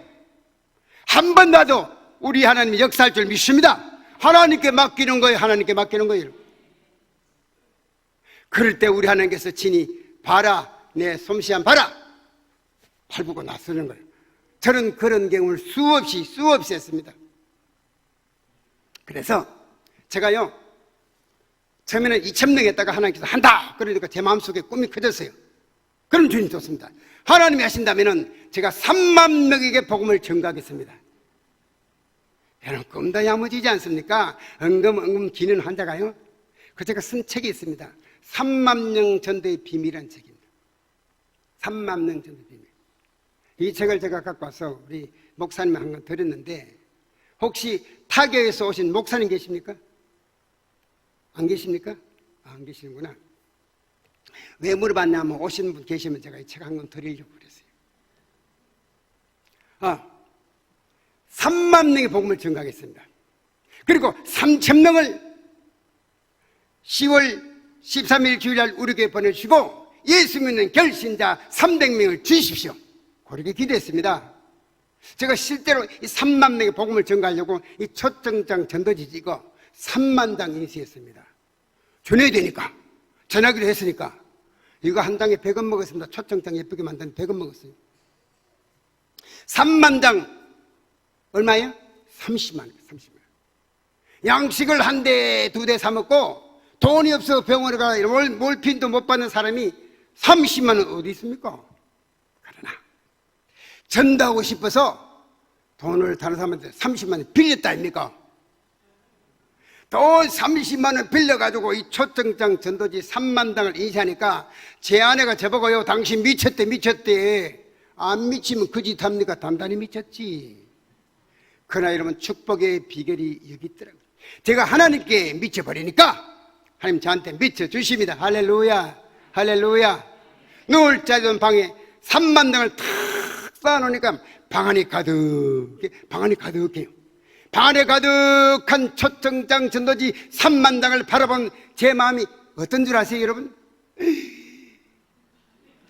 한 번 봐도 우리 하나님이 역사할 줄 믿습니다. 하나님께 맡기는 거예요. 하나님께 맡기는 거예요. 그럴 때 우리 하나님께서 친히 봐라, 내 솜씨한 봐라, 팔보고 나서는 거예요. 저는 그런 경우를 수없이 했습니다. 그래서 제가요, 처음에는 2,000명 했다가 하나님께서 한다 그러니까 제 마음속에 꿈이 커졌어요. 그럼 주님 좋습니다. 하나님이 하신다면 제가 3만 명에게 복음을 전가하겠습니다. 여러분, 꿈도 야무지지 않습니까? 엉금 기는 환자가요. 그 제가 쓴 책이 있습니다. 3만 명 전도의 비밀이라는 책입니다. 3만 명 전도의 비밀. 이 책을 제가 갖고 와서 우리 목사님이 한 건 드렸는데, 혹시 타교에서 오신 목사님 계십니까? 안 계십니까? 안 계시는구나. 왜 물어봤냐면, 오신 분 계시면 제가 이 책 한 권 드리려고 그랬어요. 3만 명의 복음을 전가하겠습니다. 그리고 3,000명을 10월 13일 주일날 우리 교회 보내주시고 예수 믿는 결신자 300명을 주십시오. 그렇게 기도했습니다. 제가 실제로 이 3만 명의 복음을 전가하려고 이 초청장 전도지 이거 3만 장 인수했습니다. 전해야 되니까. 전하기로 했으니까. 이거 한 장에 100원 먹었습니다. 초청장 예쁘게 만든 100원 먹었어요. 3만 장 얼마예요? 30만 원. 30만 원. 양식을 한 대, 두 대 사 먹고 돈이 없어 병원에 가 몰핀도 못 받는 사람이 30만 원 어디 있습니까? 그러나 전도하고 싶어서 돈을 다른 사람한테 30만 원 빌렸다 아닙니까? 돈 30만 원 빌려가지고 이 초청장 전도지 3만 장을 인쇄하니까 제 아내가 저보고요, 당신 미쳤대. 안 미치면 그 짓 합니까? 단단히 미쳤지. 그러나 여러분, 축복의 비결이 여기 있더라고요. 제가 하나님께 미쳐버리니까 하나님 저한테 미쳐주십니다. 할렐루야, 할렐루야. 누울 자리 없는 방에 3만 장을 탁 쌓아놓으니까 방 안이 가득해요. 방 안에 가득한 초청장 전도지 3만 장을 바라본 제 마음이 어떤 줄 아세요, 여러분?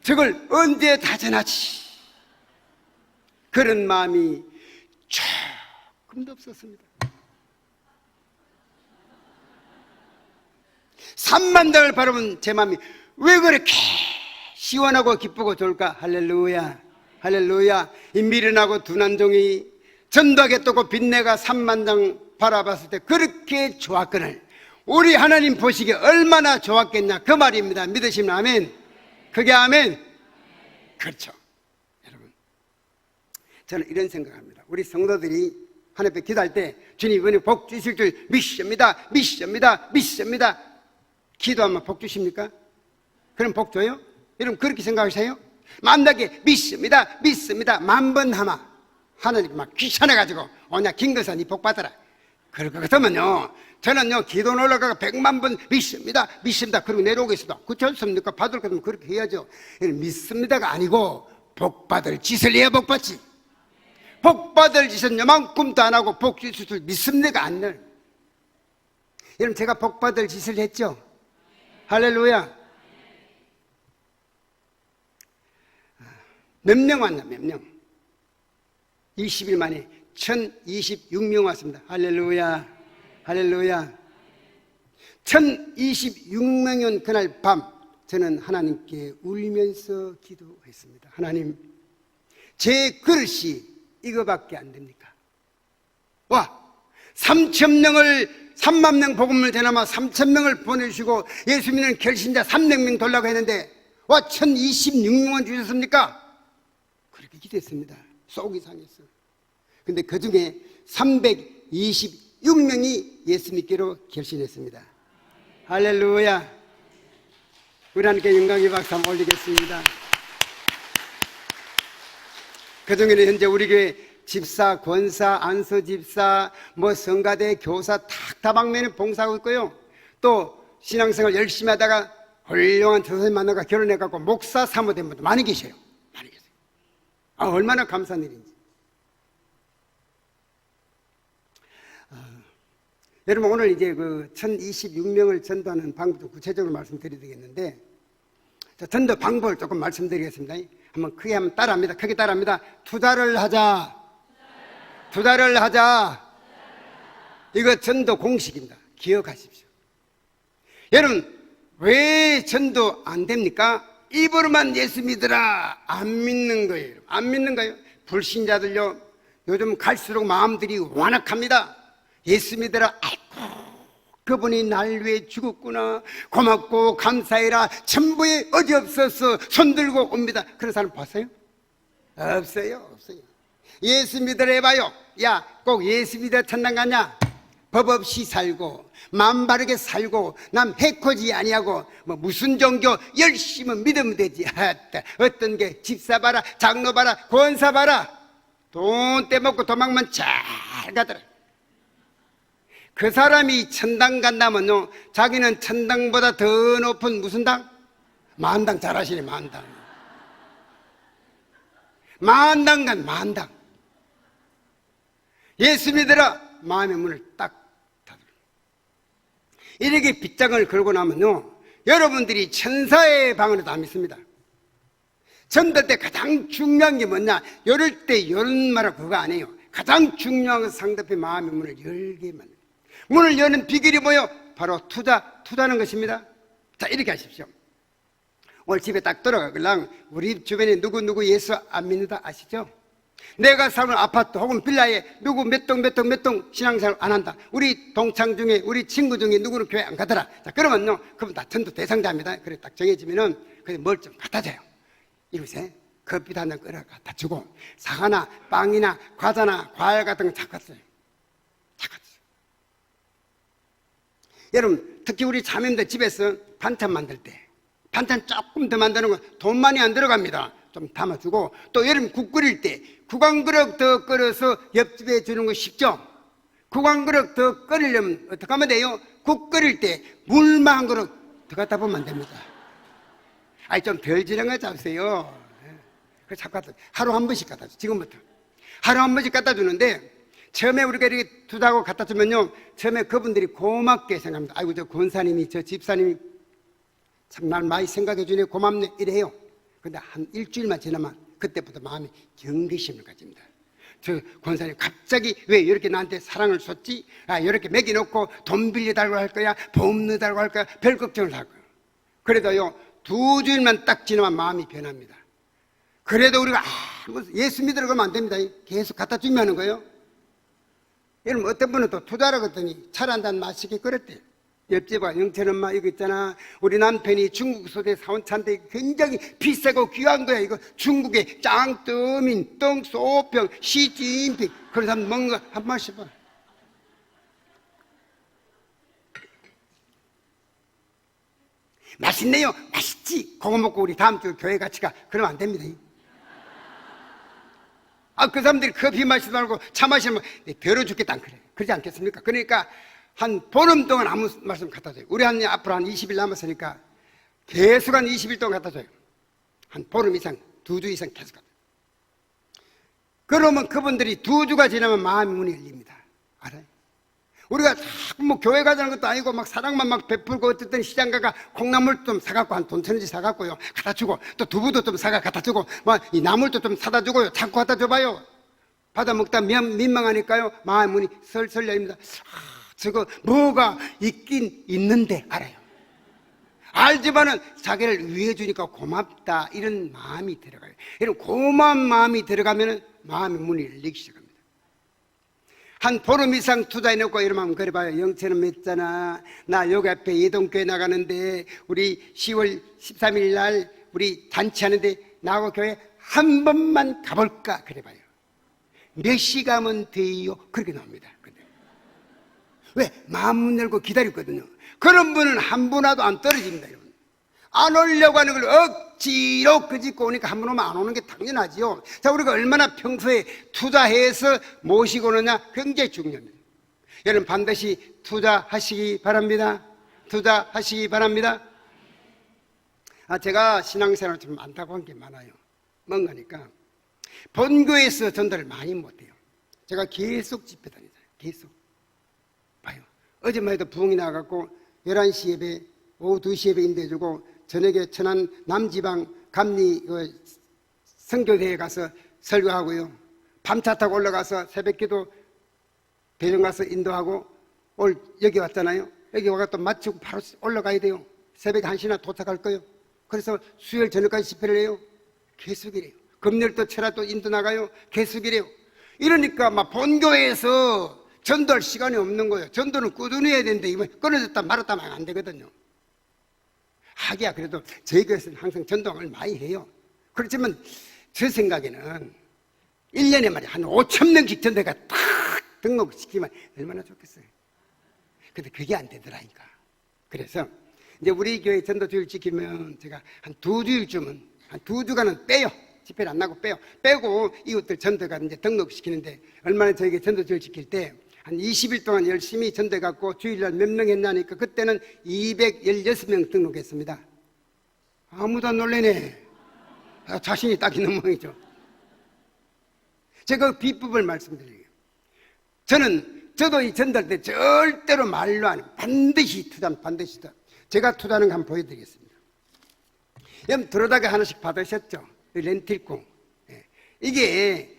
저걸 언제 다 전하지? 그런 마음이 조금도 없었습니다. 3만 장을 바라본 제 마음이 왜 그렇게 시원하고 기쁘고 좋을까? 할렐루야, 할렐루야. 이 미련하고 둔한 종이 전도하겠다고 빚내가 3만 장 바라봤을 때 그렇게 좋았거늘 우리 하나님 보시기에 얼마나 좋았겠냐, 그 말입니다. 믿으시면 아멘. 그게 아멘. 그렇죠. 여러분, 저는 이런 생각합니다. 우리 성도들이 하나님 앞에 기도할 때 주님 이번에 복 주실 줄 믿습니다. 기도하면 복 주십니까? 그럼 복 줘요? 여러분 그렇게 생각하세요? 만나게 믿습니다. 만 번 하마 하나님 막 귀찮아가지고 오냐 김거사 니 복 받아라. 그럴 것 같으면요, 저는요 기도 올라가가 100만 번 믿습니다. 그리고 내려오겠습니다. 그렇지 않습니까? 받을 거면 그렇게 해야죠. 믿습니다가 아니고 복 받을 짓을 해야 복 받지. 복 받을 짓은 요만큼도 안 하고 복 주실 줄 믿습니다가 안 늘. 여러분 제가 복 받을 짓을 했죠. 할렐루야. 몇 명 왔나, 몇 명? 20일 만에 1026명 왔습니다. 할렐루야, 할렐루야. 1026명은 그날 밤 저는 하나님께 울면서 기도했습니다. 하나님, 제 그릇이 이거밖에 안 됩니까? 와, 3만 명 복음을 전하마 3,000명을 보내주시고 예수 믿는 결신자 300명 돌라고 했는데 와, 1026명은 주셨습니까? 그렇게 기도했습니다. 속이 상했어요. 근데 그 중에 326명이 예수 믿기로 결심했습니다. 할렐루야. 우리 하나님께 영광의 박수 한번 올리겠습니다. 그 중에는 현재 우리 교회 집사, 권사, 안서집사, 성가대, 교사 다방면에 봉사하고 있고요. 또 신앙생활 열심히 하다가 훌륭한 선생님 만나가 결혼해갖고 목사 사모된 분도 많이 계셔요. 많이 계세요. 얼마나 감사한 일인지. 여러분 오늘 이제 그 1026명을 전도하는 방법도 구체적으로 말씀드려야 되겠는데, 전도 방법을 조금 말씀드리겠습니다. 한번 크게 한번 따라합니다. 크게 따라합니다. 투자를 하자. 이거 전도 공식입니다. 기억하십시오. 여러분 왜 전도 안 됩니까? 입으로만 예수 믿으라. 안 믿는 거예요. 안 믿는 거예요. 불신자들요 요즘 갈수록 마음들이 완악합니다. 예수 믿으라. 아이고 그분이 날 위해 죽었구나, 고맙고 감사해라, 천부에 어디 없어서 손들고 옵니다. 그런 사람 봤어요? 없어요. 예수 믿으라 해봐요. 야, 꼭 예수 믿어 천당 가냐? 법 없이 살고 마음 바르게 살고 남 해코지 아니하고 무슨 종교 열심히 믿으면 되지. 어떤 게 집사 봐라, 장로 봐라, 권사 봐라, 돈 떼먹고 도망만 잘 가더라. 그 사람이 천당 간다면요, 자기는 천당보다 더 높은 무슨 당? 만당. 잘 아시네. 만당 간 만당. 예수 믿으라. 마음의 문을 딱 닫으라. 이렇게 빗장을 걸고 나면요, 여러분들이 천사의 방언에도 안 믿습니다. 전달 때 가장 중요한 게 뭐냐? 열을 때 이런 말은 그거 아니에요. 가장 중요한 것은 상대편의 마음의 문을 열게만. 문을 여는 비결이 뭐예요? 바로 투자하는 것입니다. 자, 이렇게 하십시오. 오늘 집에 딱 들어가길랑 우리 주변에 누구 예수 안 믿는다 아시죠? 내가 사는 아파트 혹은 빌라에 누구 몇 동 신앙생활 안 한다. 우리 동창 중에 우리 친구 중에 누구는 교회 안 가더라. 자, 그러면요, 그럼 다 전도 대상자입니다. 그래 딱 정해지면은 그래 뭘 좀 갖다 줘요. 이곳에 커피도 한잔 끓여 갖다 주고 사과나 빵이나 과자나 과일 같은 거 잡았어요. 여러분, 특히 우리 자매님들 집에서 반찬 만들 때 반찬 조금 더 만드는 건 돈 많이 안 들어갑니다. 좀 담아주고, 또 여러분 국 끓일 때 국 한 그릇 더 끓여서 옆집에 주는 거 쉽죠? 국 한 그릇 더 끓이려면 어떻게 하면 돼요? 국 끓일 때 물만 한 그릇 더 갖다 보면 안 됩니다. 아니 좀 덜 지렁어 잡으세요. 그래서 자꾸 하루 한 번씩 갖다 줘. 지금부터 하루 한 번씩 갖다 주는데, 처음에 우리가 이렇게 두다고 갖다 주면요, 처음에 그분들이 고맙게 생각합니다. 아이고 저 권사님이 저 집사님이 참 날 많이 생각해 주네, 고맙네 이래요. 근데 한 일주일만 지나면 그때부터 마음에 경계심을 가집니다. 저 권사님 갑자기 왜 이렇게 나한테 사랑을 쏟지? 아, 이렇게 먹여놓고 돈 빌려달라고 할 거야, 보험 넣어달라고 할 거야, 별 걱정을 할 거야. 그래도요 2주일만 딱 지나면 마음이 변합니다. 그래도 우리가 예수 믿으러 가면 안 됩니다. 계속 갖다 주면 하는 거예요. 여러분, 어떤 분은 또 투자라고 했더니 차를 한 잔 마시게 끓였대요. 옆집에 영철 엄마 이거 있잖아, 우리 남편이 중국 소재 사온 차인데 굉장히 비싸고 귀한 거야. 이거 중국의 짱뜨민 덩소병 시진핑 그래서 한번 먹는 거 한 마시 봐. 맛있네요. 맛있지. 그거 먹고 우리 다음 주 교회 같이 가. 그러면 안 됩니다. 그 사람들이 커피 마시지 말고 차 마시면 더러 죽겠다 안 그래. 그러지 않겠습니까? 그러니까 한 보름 동안 아무 말씀 갖다 줘요. 우리 앞으로 한 20일 남았으니까 계속 한 20일 동안 갖다 줘요. 한 보름 이상, 2주 이상 계속 갖다 줘요. 그러면 그분들이 2주가 지나면 마음의 문이 열립니다. 알아요? 우리가 자꾸 뭐 교회 가자는 것도 아니고 막 사랑만 막 베풀고, 어쨌든 시장 가가 콩나물 좀 사갖고 한 돈 1,000원씩 사갖고요 갖다 주고, 또 두부도 좀 사가 갖다 주고, 막 이 나물도 좀 사다 주고요 자꾸 갖다 줘봐요. 받아 먹다 민망하니까요 마음의 문이 설설 열립니다. 저거 뭐가 있긴 있는데 알아요. 알지만은 자기를 위해 주니까 고맙다 이런 마음이 들어가요. 이런 고마운 마음이 들어가면은 마음의 문이 열리기 시작합니다. 한 보름 이상 투자해놓고 이러면 그래봐요. 영채는 맺잖아. 나 여기 앞에 예동교회 나가는데 우리 10월 13일 날 우리 단체하는데 나하고 교회 한 번만 가볼까? 그래봐요. 몇 시 가면 돼요? 그렇게 나옵니다. 왜? 마음 열고 기다렸거든요. 그런 분은 한 분 와도 안 떨어집니다. 여러분. 안 오려고 하는 걸 억지로 끄집고 오니까 한 분 오면 안 오는 게 당연하지요. 자, 우리가 얼마나 평소에 투자해서 모시고 오느냐 굉장히 중요합니다. 여러분 반드시 투자하시기 바랍니다. 투자하시기 바랍니다. 제가 신앙생활 좀 많다고 한 게 많아요. 뭔가니까 본교에서 전달을 많이 못해요. 제가 계속 집회 다니잖아요. 계속 봐요. 어제만 해도 부흥이 나가고 11시 예배, 오후 2시 예배 인도해주고 저녁에 천안 남지방 감리 선교대회 가서 설교하고요. 밤차 타고 올라가서 새벽기도 대전 가서 인도하고, 오늘 여기 왔잖아요. 여기 와서 또 마치고 바로 올라가야 돼요. 새벽 1시나 도착할 거예요. 그래서 수요일 저녁까지 집회를 해요. 계속 이래요. 금요일 또 철야 또 인도 나가요. 계속 이래요. 이러니까 막 본교회에서 전도할 시간이 없는 거예요. 전도는 꾸준히 해야 되는데 이거 끊어졌다 말았다 하면 안 되거든요. 하기야 그래도 저희 교회에서는 항상 전도를 많이 해요. 그렇지만 제 생각에는 1년에 말이야 한 5,000명씩 전도가 탁 등록시키면 얼마나 좋겠어요. 근데 그게 안 되더라니까. 그래서 이제 우리 교회 전도 주일 지키면 제가 한 2주일쯤은 한 2주간은 빼요. 집회를 안 나고 빼고 이웃들 전도가 이제 등록시키는데, 얼마나 저에게 전도 주일 지킬 때 한 20일 동안 열심히 전도해갖고 주일날 몇 명 했나니까 그때는 216명 등록했습니다. 아무도 안 놀래네. 자신이 딱 있는 모양이죠. 제가 비법을 말씀드려요. 저도 이 전도할 때 절대로 말로 안 해요. 반드시 투자는 반드시 투자. 제가 투자하는 거 한번 보여드리겠습니다. 여러분 들어다가 하나씩 받으셨죠? 렌틸콩. 이게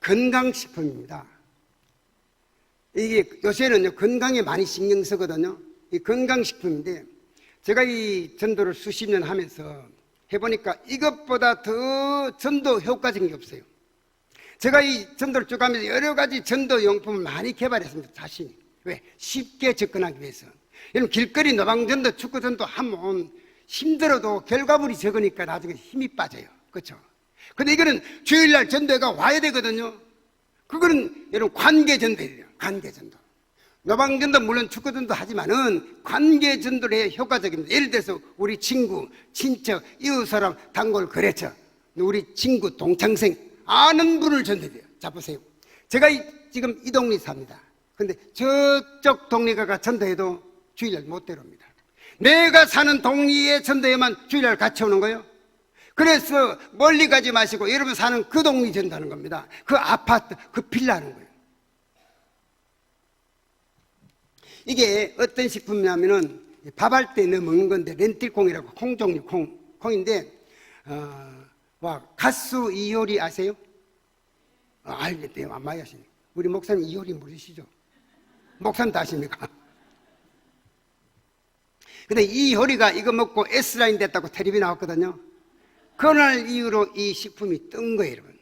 건강식품입니다. 이게 요새는 건강에 많이 신경 쓰거든요. 이 건강식품인데, 제가 이 전도를 수십 년 하면서 해보니까 이것보다 더 전도 효과적인 게 없어요. 제가 이 전도를 쭉 하면서 여러 가지 전도 용품을 많이 개발했습니다, 자신이. 왜? 쉽게 접근하기 위해서. 여러분, 길거리 노방전도, 축구전도 하면 힘들어도 결과물이 적으니까 나중에 힘이 빠져요. 그렇죠? 근데 이거는 주일날 전도회가 와야 되거든요. 그거는 여러분 관계전도예요. 관계전도. 노방전도 물론 축구전도 하지만은 관계전도를 해야 효과적입니다. 예를 들어서 우리 친구, 친척, 이웃사람, 단골, 거래처, 우리 친구, 동창생, 아는 분을 전도해요. 자, 보세요. 제가 지금 이 동네 삽니다. 근데 저쪽 동네 가가 전도해도 주일날 못 데려옵니다. 내가 사는 동네에 전도에만 주일날 같이 오는 거예요. 그래서 멀리 가지 마시고 여러분 사는 그 동네 전도하는 겁니다. 그 아파트, 그 빌라 하는 거예요. 이게 어떤 식품이냐면은 밥할 때 넣어 먹는 건데, 렌틸콩이라고 콩종류 콩인데, 가수 이효리 아세요? 알겠대요. 안 많이 하시네. 우리 목사님 이효리 모르시죠? 목사님 다 아십니까? 근데 이효리가 이거 먹고 S라인 됐다고 텔레비 나왔거든요. 그날 이후로 이 식품이 뜬 거예요, 여러분.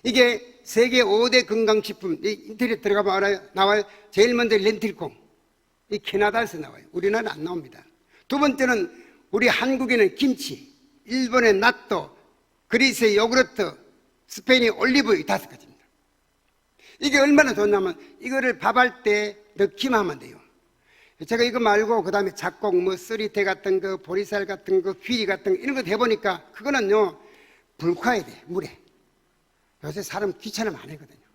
이게 세계 5대 건강식품, 인터넷 들어가면 알아요? 나와요. 제일 먼저 렌틸콩. 이 캐나다에서 나와요. 우리나라는 안 나옵니다. 두 번째는 우리 한국에는 김치, 일본의 나또, 그리스의 요구르트, 스페인의 올리브, 이 5가지입니다. 이게 얼마나 좋냐면 이거를 밥할 때 넣기만 하면 돼요. 제가 이거 말고 그 다음에 잡곡, 쓰리태 같은 거, 보리쌀 같은 거, 귀리 같은 거 이런 거 해보니까 그거는요 불kho야 돼, 물에. 요새 사람 귀찮으면 안 하거든요.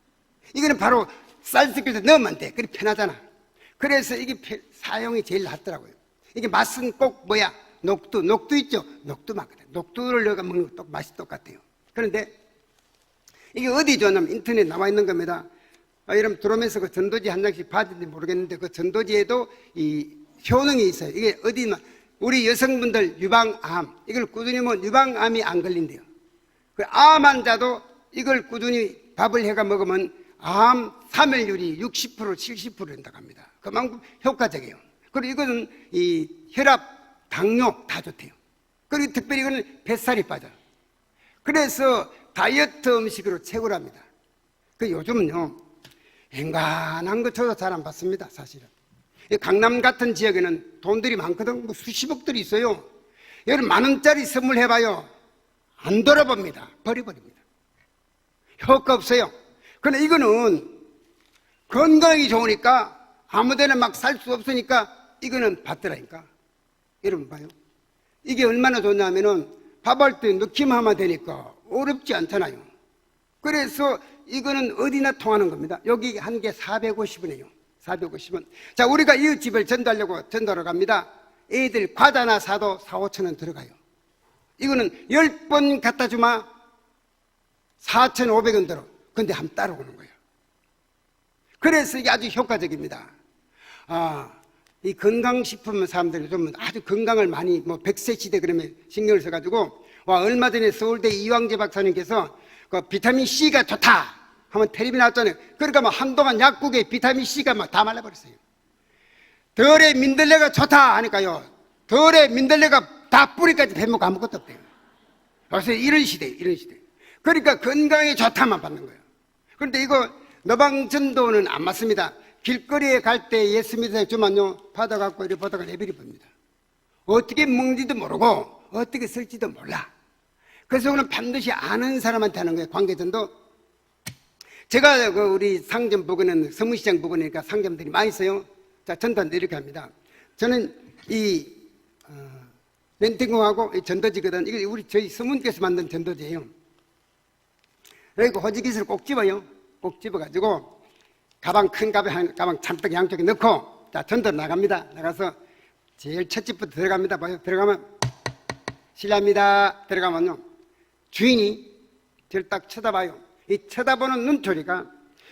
이거는 바로 쌀 섞여서 넣으면 돼. 그래 편하잖아. 그래서 이게 사용이 제일 낫더라고요. 이게 맛은 꼭 뭐야? 녹두 있죠? 녹두 맞거든. 녹두를 넣어 먹는 거 맛이 똑같아요. 그런데 이게 어디 좋냐면 인터넷 나와 있는 겁니다. 여러분 들어오면서 그 전도지 한 장씩 받았는지 모르겠는데 그 전도지에도 이 효능이 있어요. 이게 어디나 우리 여성분들 유방암, 이걸 꾸준히 먹으면 유방암이 안 걸린대요. 그 암 환자도 이걸 꾸준히 밥을 해가 먹으면 암 사멸률이 60% 70% 된다고 합니다. 그만큼 효과적이에요. 그리고 이거는 이 혈압, 당뇨 다 좋대요. 그리고 특별히 이거는 뱃살이 빠져요. 그래서 다이어트 음식으로 최고랍니다. 그 요즘은요 행간한 것조차 잘 안 받습니다, 사실은. 강남 같은 지역에는 돈들이 많거든. 수십억들이 있어요. 여러분 10,000원짜리 선물해봐요. 안 돌아봅니다. 버려버립니다. 효과 없어요. 그런데 이거는 건강이 좋으니까 아무데나 막 살 수 없으니까 이거는 받더라니까. 여러분 봐요. 이게 얼마나 좋냐면은 밥할 때 넣기만 하면 되니까 어렵지 않잖아요. 그래서 이거는 어디나 통하는 겁니다. 여기 한 개 450원이에요. 450원. 자, 우리가 이웃집을 전도하려고 전도하러 갑니다. 애들 과자나 사도 4,000~5,000원 들어가요. 이거는 10번 갖다 주마 4,500원 들어. 근데 한번 따라오는 거예요. 그래서 이게 아주 효과적입니다. 이 건강식품 사람들이 좀 아주 건강을 많이 100세 시대 그러면 신경을 써가지고 얼마 전에 서울대 이왕재 박사님께서 그 비타민 C가 좋다 하면 텔레비 나왔잖아요. 그러니까 한동안 약국에 비타민 C가 다 말라버렸어요. 덜에 민들레가 좋다 하니까요. 덜에 민들레가 다 뿌리까지 베먹고 아무것도 없대요. 요새 이런 시대. 그러니까 건강에 좋다만 받는 거예요. 그런데 이거 노방전도는 안 맞습니다. 길거리에 갈 때 예수 믿어 주면요 받아갖고 이렇게 보다가 내버려 봅니다. 어떻게 먹는지도 모르고 어떻게 쓸지도 몰라. 그래서 오늘 반드시 아는 사람한테 하는 거예요. 관계전도. 제가 우리 상점 부근은 서문시장 부근이니까 상점들이 많이 있어요. 자, 전도는 이렇게 합니다. 저는 이 렌팅공하고 전도지거든. 이거 저희 서문께서 만든 전도지예요. 그리고 호지깃을 꼭 집어요. 꼭 집어가지고 큰 가방 잔뜩 양쪽에 넣고 자, 전도로 나갑니다. 나가서 제일 첫 집부터 들어갑니다. 봐요. 들어가면 실례합니다. 들어가면요 주인이 저를 딱 쳐다봐요. 이 쳐다보는 눈초리가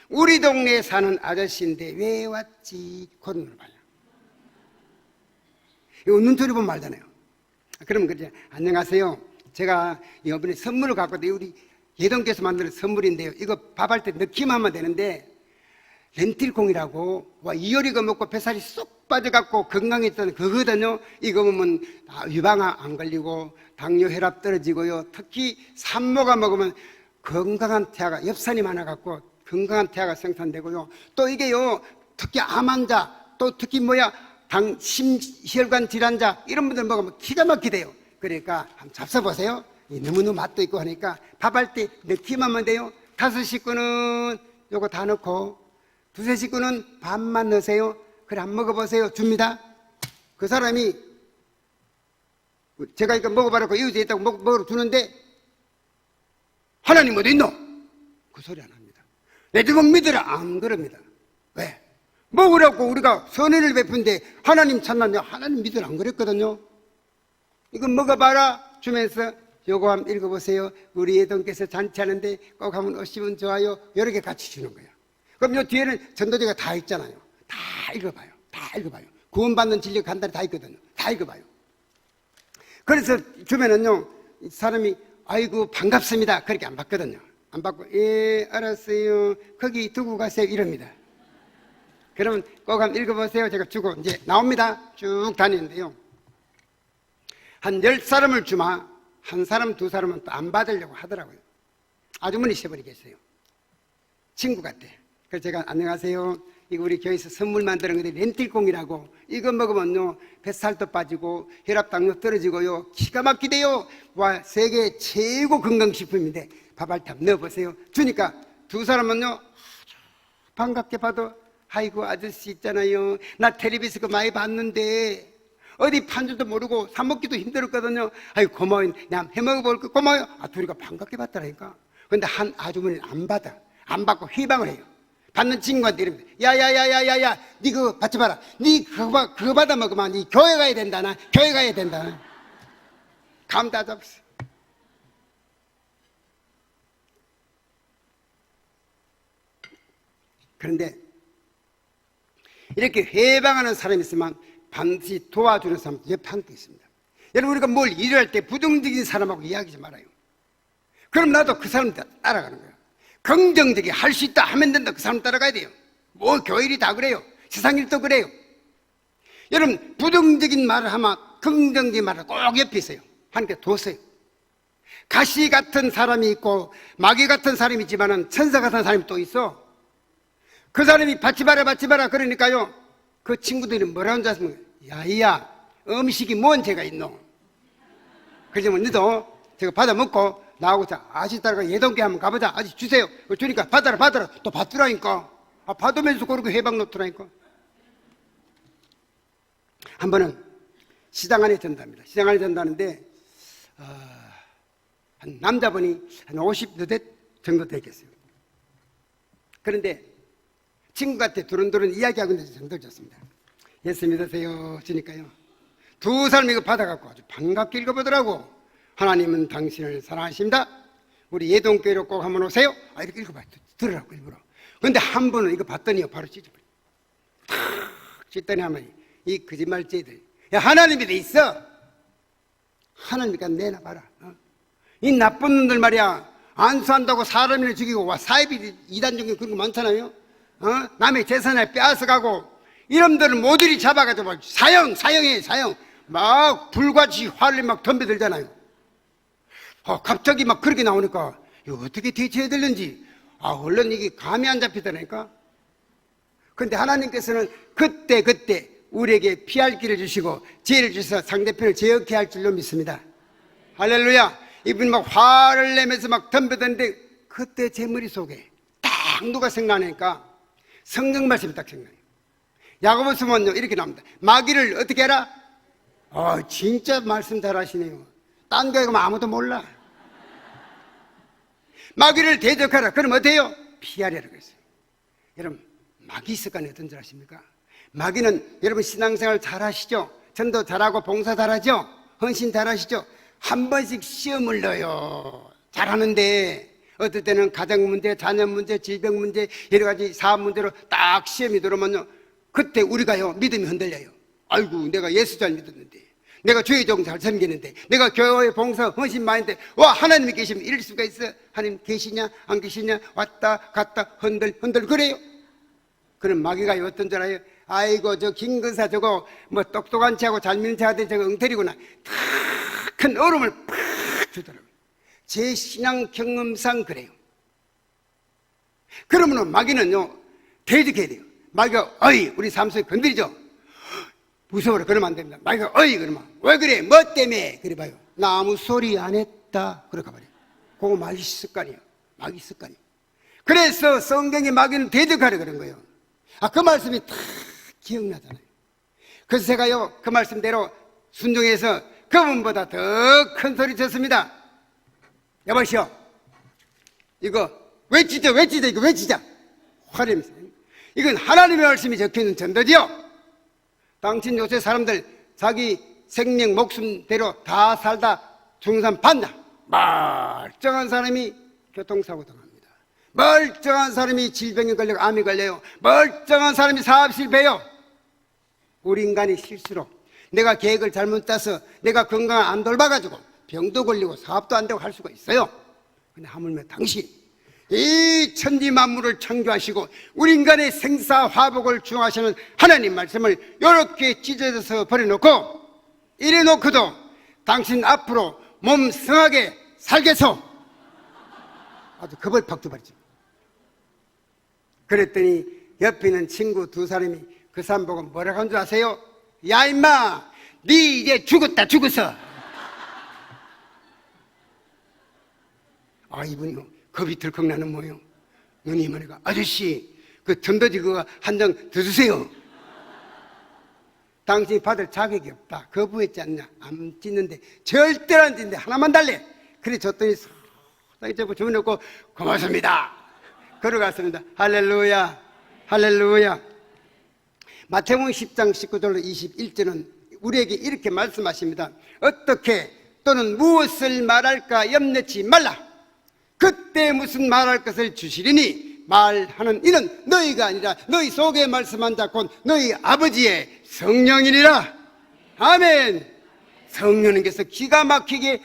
우리 동네에 사는 아저씨인데 왜 왔지? 그런 눈을 봐요. 이거 눈초리 보면 말잖아요. 그러면 그러지. 안녕하세요. 제가 이번에 선물을 갖거든요. 우리 예동께서 만드는 선물인데요. 이거 밥할 때 넣기만 하면 되는데, 렌틸콩이라고 이효리가 먹고 뱃살이 쏙 빠져갖고 건강했던 그거거든요. 이거 먹으면 유방 안 걸리고 당뇨 혈압 떨어지고요. 특히 산모가 먹으면 건강한 태아가, 엽산이 많아갖고 건강한 태아가 생산되고요. 또 이게요, 특히 암 환자, 또 특히 심혈관 질환자 이런 분들 먹으면 기가 막히대요. 그러니까 한번 잡숴보세요. 너무너무 맛도 있고 하니까 밥할 때 넣기만 하면 돼요. 5식구는 요거 다 넣고 2, 3식구는 반만 넣으세요. 그래 한번 먹어보세요. 줍니다. 그 사람이 제가 이거 먹어봐라고 이웃에 있다고 먹으러 주는데, 하나님 어디 있노? 그 소리 안 합니다. 내 주먹 믿으라 안 그럽니다. 왜? 먹으라고 우리가 선의를 베푼데 하나님 찾나요? 하나님 믿으라 안 그랬거든요. 이거 먹어봐라 주면서 요거 한번 읽어보세요. 우리 예동께서 잔치하는데 꼭 한번 오시면 좋아요. 여러 개 같이 주는 거예요. 그럼 요 뒤에는 전도제가 다 있잖아요. 다 읽어봐요. 다 읽어봐요. 구원받는 진리가 간단히 다 있거든요. 다 읽어봐요. 그래서 주면은요, 사람이 아이고 반갑습니다 그렇게 안 받거든요. 안 받고 예 알았어요 거기 두고 가세요 이럽니다. 그러면 꼭 한번 읽어보세요. 제가 주고 이제 나옵니다. 쭉 다니는데요, 한 10사람을 주마 한 사람 2사람은 또 안 받으려고 하더라고요. 아주머니 세분이 계세요. 친구 같대. 그래서 제가 안녕하세요, 이거 우리 교회에서 선물 만드는 건데 렌틸콩이라고, 이거 먹으면요 뱃살도 빠지고 혈압 당뇨 떨어지고요 기가 막히대요. 와 세계 최고 건강식품인데 밥할 때 넣어보세요. 주니까 2사람은요 반갑게 봐도 아이고 아저씨 있잖아요, 나 텔레비에서 그거 많이 봤는데 어디 판줄도 모르고 사 먹기도 힘들었거든요. 아이고 고마워요, 내가 해먹어볼까. 고마워요. 둘이가 반갑게 받더라니까. 근데 한 아주머니는 안 받아. 안 받고 휘방을 해요. 받는 친구한테 이럽니다. 야야야야야야 니 그거 받지 마라. 니 그거 받아 먹으면 니 교회 가야 된다나. 교회 가야 된다. 감 다 잡았어. 그런데 이렇게 해방하는 사람이 있으면 반드시 도와주는 사람 옆에 함께 있습니다. 여러분, 우리가 뭘 일을 할 때 부정적인 사람하고 이야기하지 말아요. 그럼 나도 그 사람 따라가는 거예요. 긍정적이게 할 수 있다 하면 된다. 그 사람 따라가야 돼요. 뭐 교일이 다 그래요. 세상 일도 그래요. 여러분, 부정적인 말을 하면 긍정적인 말을 꼭 옆에 있어요. 하나님께 뒀어요. 가시 같은 사람이 있고 마귀 같은 사람이 있지만은 천사 같은 사람이 또 있어. 그 사람이 받지 마라 받지 마라 그러니까요, 그 친구들이 뭐라는 줄 아십니까? 야이야 음식이 뭔 죄가 있노? 그러면 너도 제가 받아 먹고 나하고 자 아저씨 따라가 예동계 한번 가보자. 아저씨 주세요. 주니까 받아라 또 받더라니까. 받으면서 그렇게 해방 놓더라니까. 한 번은 시장 안에 전도합니다. 시장 안에 전도하는데 한 남자분이 한 50대 정도 되겠어요. 그런데 친구한테 두런두런 이야기하고 있는데 정도를 줬습니다. 예수 믿으세요 주니까요, 2사람이 이거 받아갖고 아주 반갑게 읽어보더라고. 하나님은 당신을 사랑하십니다. 우리 예동교회로 꼭 한번 오세요. 이렇게 읽어봐요. 들으라고 일부러. 근데 한 분은 이거 봤더니요 바로 찢어버려. 탁 찢더니 하면 이 거짓말쟁이들, 야 하나님이 돼 있어. 하나님이니까 내놔봐라. 이 나쁜 놈들 말이야, 안수한다고 사람을 죽이고 와 사이비 이단 중에 그런 거 많잖아요. 남의 재산을 빼앗아가고 이놈들은 모조리 잡아가지고 사형해 막 불같이 화를 막 덤벼들잖아요. 갑자기 막 그렇게 나오니까 이거 어떻게 대처해야 되는지 얼른 이게 감이 안 잡히더라니까. 그런데 하나님께서는 그때 우리에게 피할 길을 주시고 지혜를 주셔서 상대편을 제어케 할 줄로 믿습니다. 할렐루야. 이분이 막 화를 내면서 막 덤벼드는데 그때 제 머릿속에 딱 누가 생각나니까 성경 말씀이 딱 생각나요. 야고보서 보면요 이렇게 나옵니다. 마귀를 어떻게 해라? 진짜 말씀 잘하시네요. 딴 거에 가면 아무도 몰라. 마귀를 대적하라. 그럼 어때요? 피하려고 했어요. 여러분, 마귀 습관이 어떤 줄 아십니까? 마귀는 여러분 신앙생활 잘하시죠? 전도 잘하고 봉사 잘하죠? 헌신 잘하시죠? 한 번씩 시험을 넣어요. 잘하는데 어떨 때는 가정 문제, 자녀 문제, 질병 문제, 여러 가지 사업 문제로 딱 시험이 들어오면요, 그때 우리가요 믿음이 흔들려요. 아이고 내가 예수 잘 믿었는데, 내가 주의 종 잘 섬기는데, 내가 교회 봉사 헌신 많은데, 와, 하나님이 계시면 이럴 수가 있어? 하나님 계시냐 안 계시냐 왔다 갔다 흔들 그래요. 그럼 마귀가 어떤 줄 알아요? 아이고 저 김근사 저거 뭐 똑똑한 체하고 잘 믿는 체하더니 저거 엉터리구나. 다 큰 얼음을 팍 주더라고요. 제 신앙 경험상 그래요. 그러면 마귀는요 대적해야 돼요. 마귀가 어이 우리 삶 속에 건드리죠. 무서워라 그러면 안 됩니다. 마귀가 어이 그러면 왜 그래 뭐 때문에 그래 봐요. 나 아무 소리 안 했다 그럴까 말이에요. 그거 마귀 습관이에요. 마귀 습관이에요. 그래서 성경에 마귀는 대적하려 그런 거예요. 그 말씀이 다 기억나잖아요. 그래서 제가요 그 말씀대로 순종해서 그분보다 더 큰 소리 쳤습니다. 여보시오 이거 외치자 이거 외치자 화내면서. 이건 하나님의 말씀이 적혀있는 전도지요. 당신 요새 사람들 자기 생명 목숨대로 다 살다 중산 판다. 멀쩡한 사람이 교통사고 당합니다. 멀쩡한 사람이 질병에 걸려 암에 걸려요. 멀쩡한 사람이 사업 실패해요. 우리 인간이 실수로 내가 계획을 잘못 짜서 내가 건강을 안 돌봐가지고 병도 걸리고 사업도 안 되고 할 수가 있어요. 근데 하물며 당신 이 천지 만물을 창조하시고 우리 인간의 생사화복을 주장하시는 하나님 말씀을 이렇게 찢어져서 버려놓고 이래놓고도 당신 앞으로 몸 성하게 살겠소. 아주 겁을 팍 줘버리죠. 그랬더니 옆에 있는 친구 두 사람이 그 사람 보고 뭐라고 한 줄 아세요? 야 임마 니 이제 죽었어. 이분이 겁이 덜컥 나는 모양. 눈이 말해가 아저씨 그 전도지 그거 한 장 더 주세요. 당신이 받을 자격이 없다. 거부했지 않냐. 안 찢는데 절대로 안 찢는데 하나만 달래. 그래 줬더니 딱 접어 주워놓고 고맙습니다. 걸어갔습니다. 할렐루야 할렐루야. 마태복음 10장 19절로 21절은 우리에게 이렇게 말씀하십니다. 어떻게 또는 무엇을 말할까 염려치 말라. 그때 무슨 말할 것을 주시리니 말하는 이는 너희가 아니라 너희 속에 말씀한 자 곧 너희 아버지의 성령이니라. 아멘. 성령님께서 기가 막히게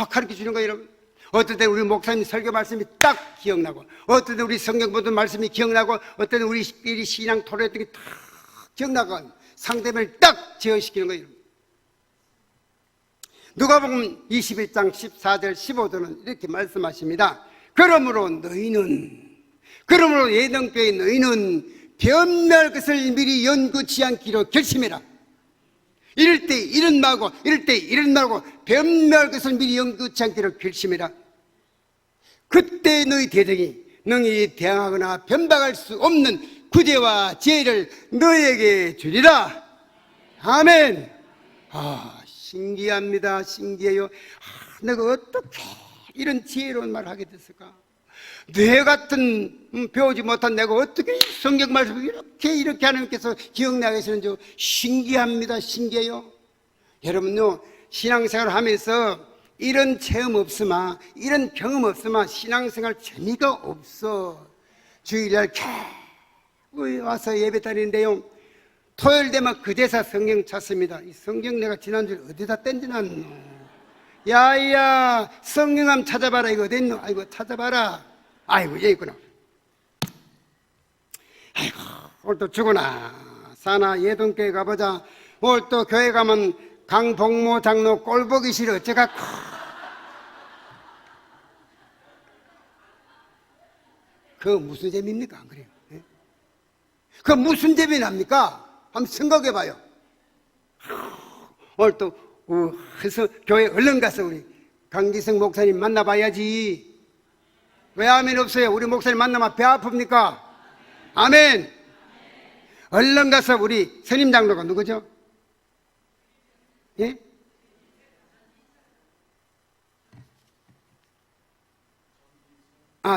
가르쳐 주는 거예요. 여러분 어떨 때 우리 목사님 설교 말씀이 딱 기억나고 어떨 때 우리 성경 보던 말씀이 기억나고 어떨 때 우리 신앙 토론했던 게 딱 기억나고 상대방을 딱 제어시키는 거예요. 누가복음 21장 14절 15절은 이렇게 말씀하십니다. 그러므로 예정교회 너희는 변멸 것을 미리 연구치 않기로 결심해라. 이럴 때 이런 말고 이럴 때 이런 말고 변멸 것을 미리 연구치 않기로 결심해라. 그때 너희 대적이 능히 대항하거나 변박할 수 없는 구제와 지혜를 너희에게 주리라. 아멘. 신기합니다. 신기해요. 내가 어떻게 이런 지혜로운 말을 하게 됐을까? 뇌 같은 배우지 못한 내가 어떻게 성경 말씀을 이렇게 하나님께서 기억나게 하시는지 신기합니다. 신기해요. 여러분요 신앙생활을 하면서 이런 체험 없으면 이런 경험 없으면 신앙생활 재미가 없어. 주일날 겨우 와서 예배 드리는데요 토요일 되면 그 대사 성경 찾습니다. 이 성경 내가 지난주에 어디다 땡겨놨노? 야야 성경 한번 찾아봐라. 이거 어딨노? 아이고 찾아봐라. 아이고 여기 있구나. 아이고 오늘 또 주구나. 사나 예동교회 가보자. 오늘 또 교회 가면 강복모 장로 꼴 보기 싫어. 어쩌갖고. 그거 무슨 재미입니까? 안 그래요? 네? 그거 무슨 재미 납니까? 한번 생각해봐요. 오늘 또 해서 교회 얼른 가서 우리 강기성 목사님 만나봐야지. 왜 아멘 없어요? 우리 목사님 만나면 배 아픕니까? 아멘. 얼른 가서 우리 선임 장로가 누구죠? 예?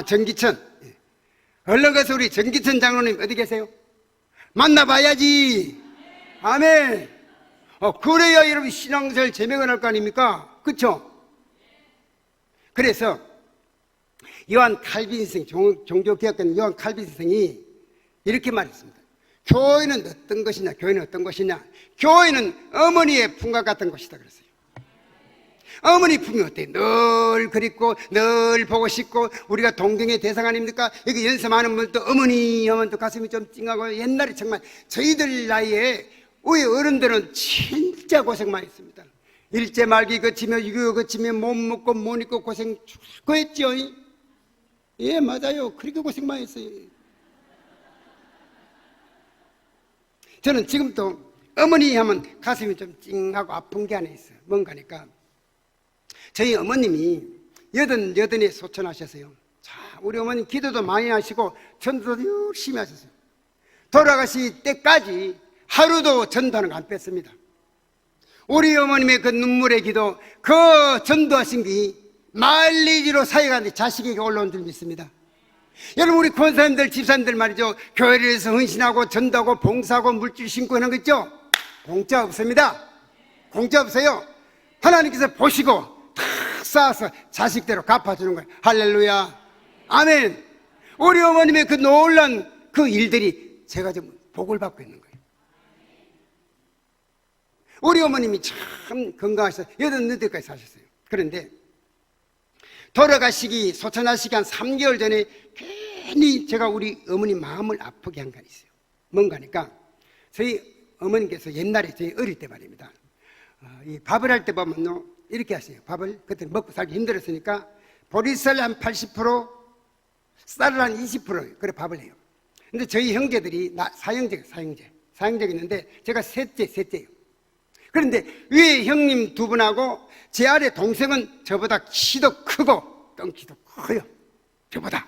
정기천. 얼른 가서 우리 정기천 장로님 어디 계세요? 만나봐야지. 아멘. 그래야 여러분 신앙생활 재미가 날 거 아닙니까? 그렇죠? 그래서 요한 칼빈 선생, 종교개혁가는 요한 칼빈 선생이 이렇게 말했습니다. 교회는 어떤 것이냐? 교회는 어떤 것이냐? 교회는 어머니의 품과 같은 곳이다 그랬어요. 어머니 품이 어때요? 늘 그립고 늘 보고 싶고 우리가 동경의 대상 아닙니까? 여기 연습하는 분도 어머니 하면 또 가슴이 좀 찡하고 옛날에 정말 저희들 나이에 우리 어른들은 진짜 고생 많이 했습니다. 일제 말기 거치며 유교 거치며 못 먹고 못 입고 고생 죽고 했죠. 예, 맞아요. 그렇게 고생 많이 했어요. 저는 지금도 어머니 하면 가슴이 좀 찡하고 아픈 게 하나 있어요. 뭔가니까 저희 어머님이 여든에 소천하셨어요. 자, 우리 어머님 기도도 많이 하시고 전도도 열심히 하셨어요. 돌아가실 때까지 하루도 전도하는 거 안 뺐습니다. 우리 어머님의 그 눈물의 기도, 그 전도하신 게 말리지로 사역하는데 자식에게 올라온 줄 믿습니다. 여러분, 우리 권사님들, 집사님들 말이죠. 교회를 위해서 헌신하고 전도하고 봉사하고 물질 심고 하는 거 있죠? 공짜 없습니다. 공짜 없어요. 하나님께서 보시고 다 쌓아서 자식대로 갚아주는 거예요. 할렐루야. 아멘. 우리 어머님의 그 놀란 그 일들이 제가 좀 복을 받고 있는 거예요. 우리 어머님이 참 건강하셔서 88까지 사셨어요. 그런데 돌아가시기, 소천하시기 한 3개월 전에 괜히 제가 우리 어머니 마음을 아프게 한 게 있어요. 뭔가 하니까 저희 어머니께서 옛날에 저희 어릴 때 말입니다. 이 밥을 할 때 보면요, 이렇게 하세요. 밥을 그때 먹고 살기 힘들었으니까 보리쌀 한 80%, 쌀을 한 20% 그래 밥을 해요. 근데 저희 형제들이 사형제가 있는데 제가 셋째예요. 그런데 위에 형님 2분하고 제 아래 동생은 저보다 키도 크고 덩치도 커요. 저보다.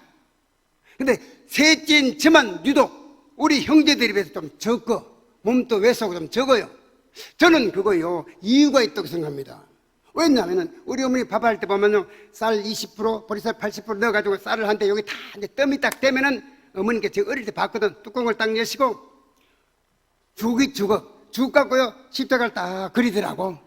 근데 셋째인 저만 유독 우리 형제들에 비해서 좀 적고 몸도 왜소하고 좀 적어요. 저는 그거요, 이유가 있다고 생각합니다. 왜냐하면 우리 어머니 밥할 때 보면요, 쌀 20%, 보리쌀 80% 넣어가지고 쌀을 한데 여기 다 이제 뜸이 딱 되면은 어머니께 제가 어릴 때 봤거든. 뚜껑을 딱 여시고 죽 갖고요, 십자가를 딱 그리더라고.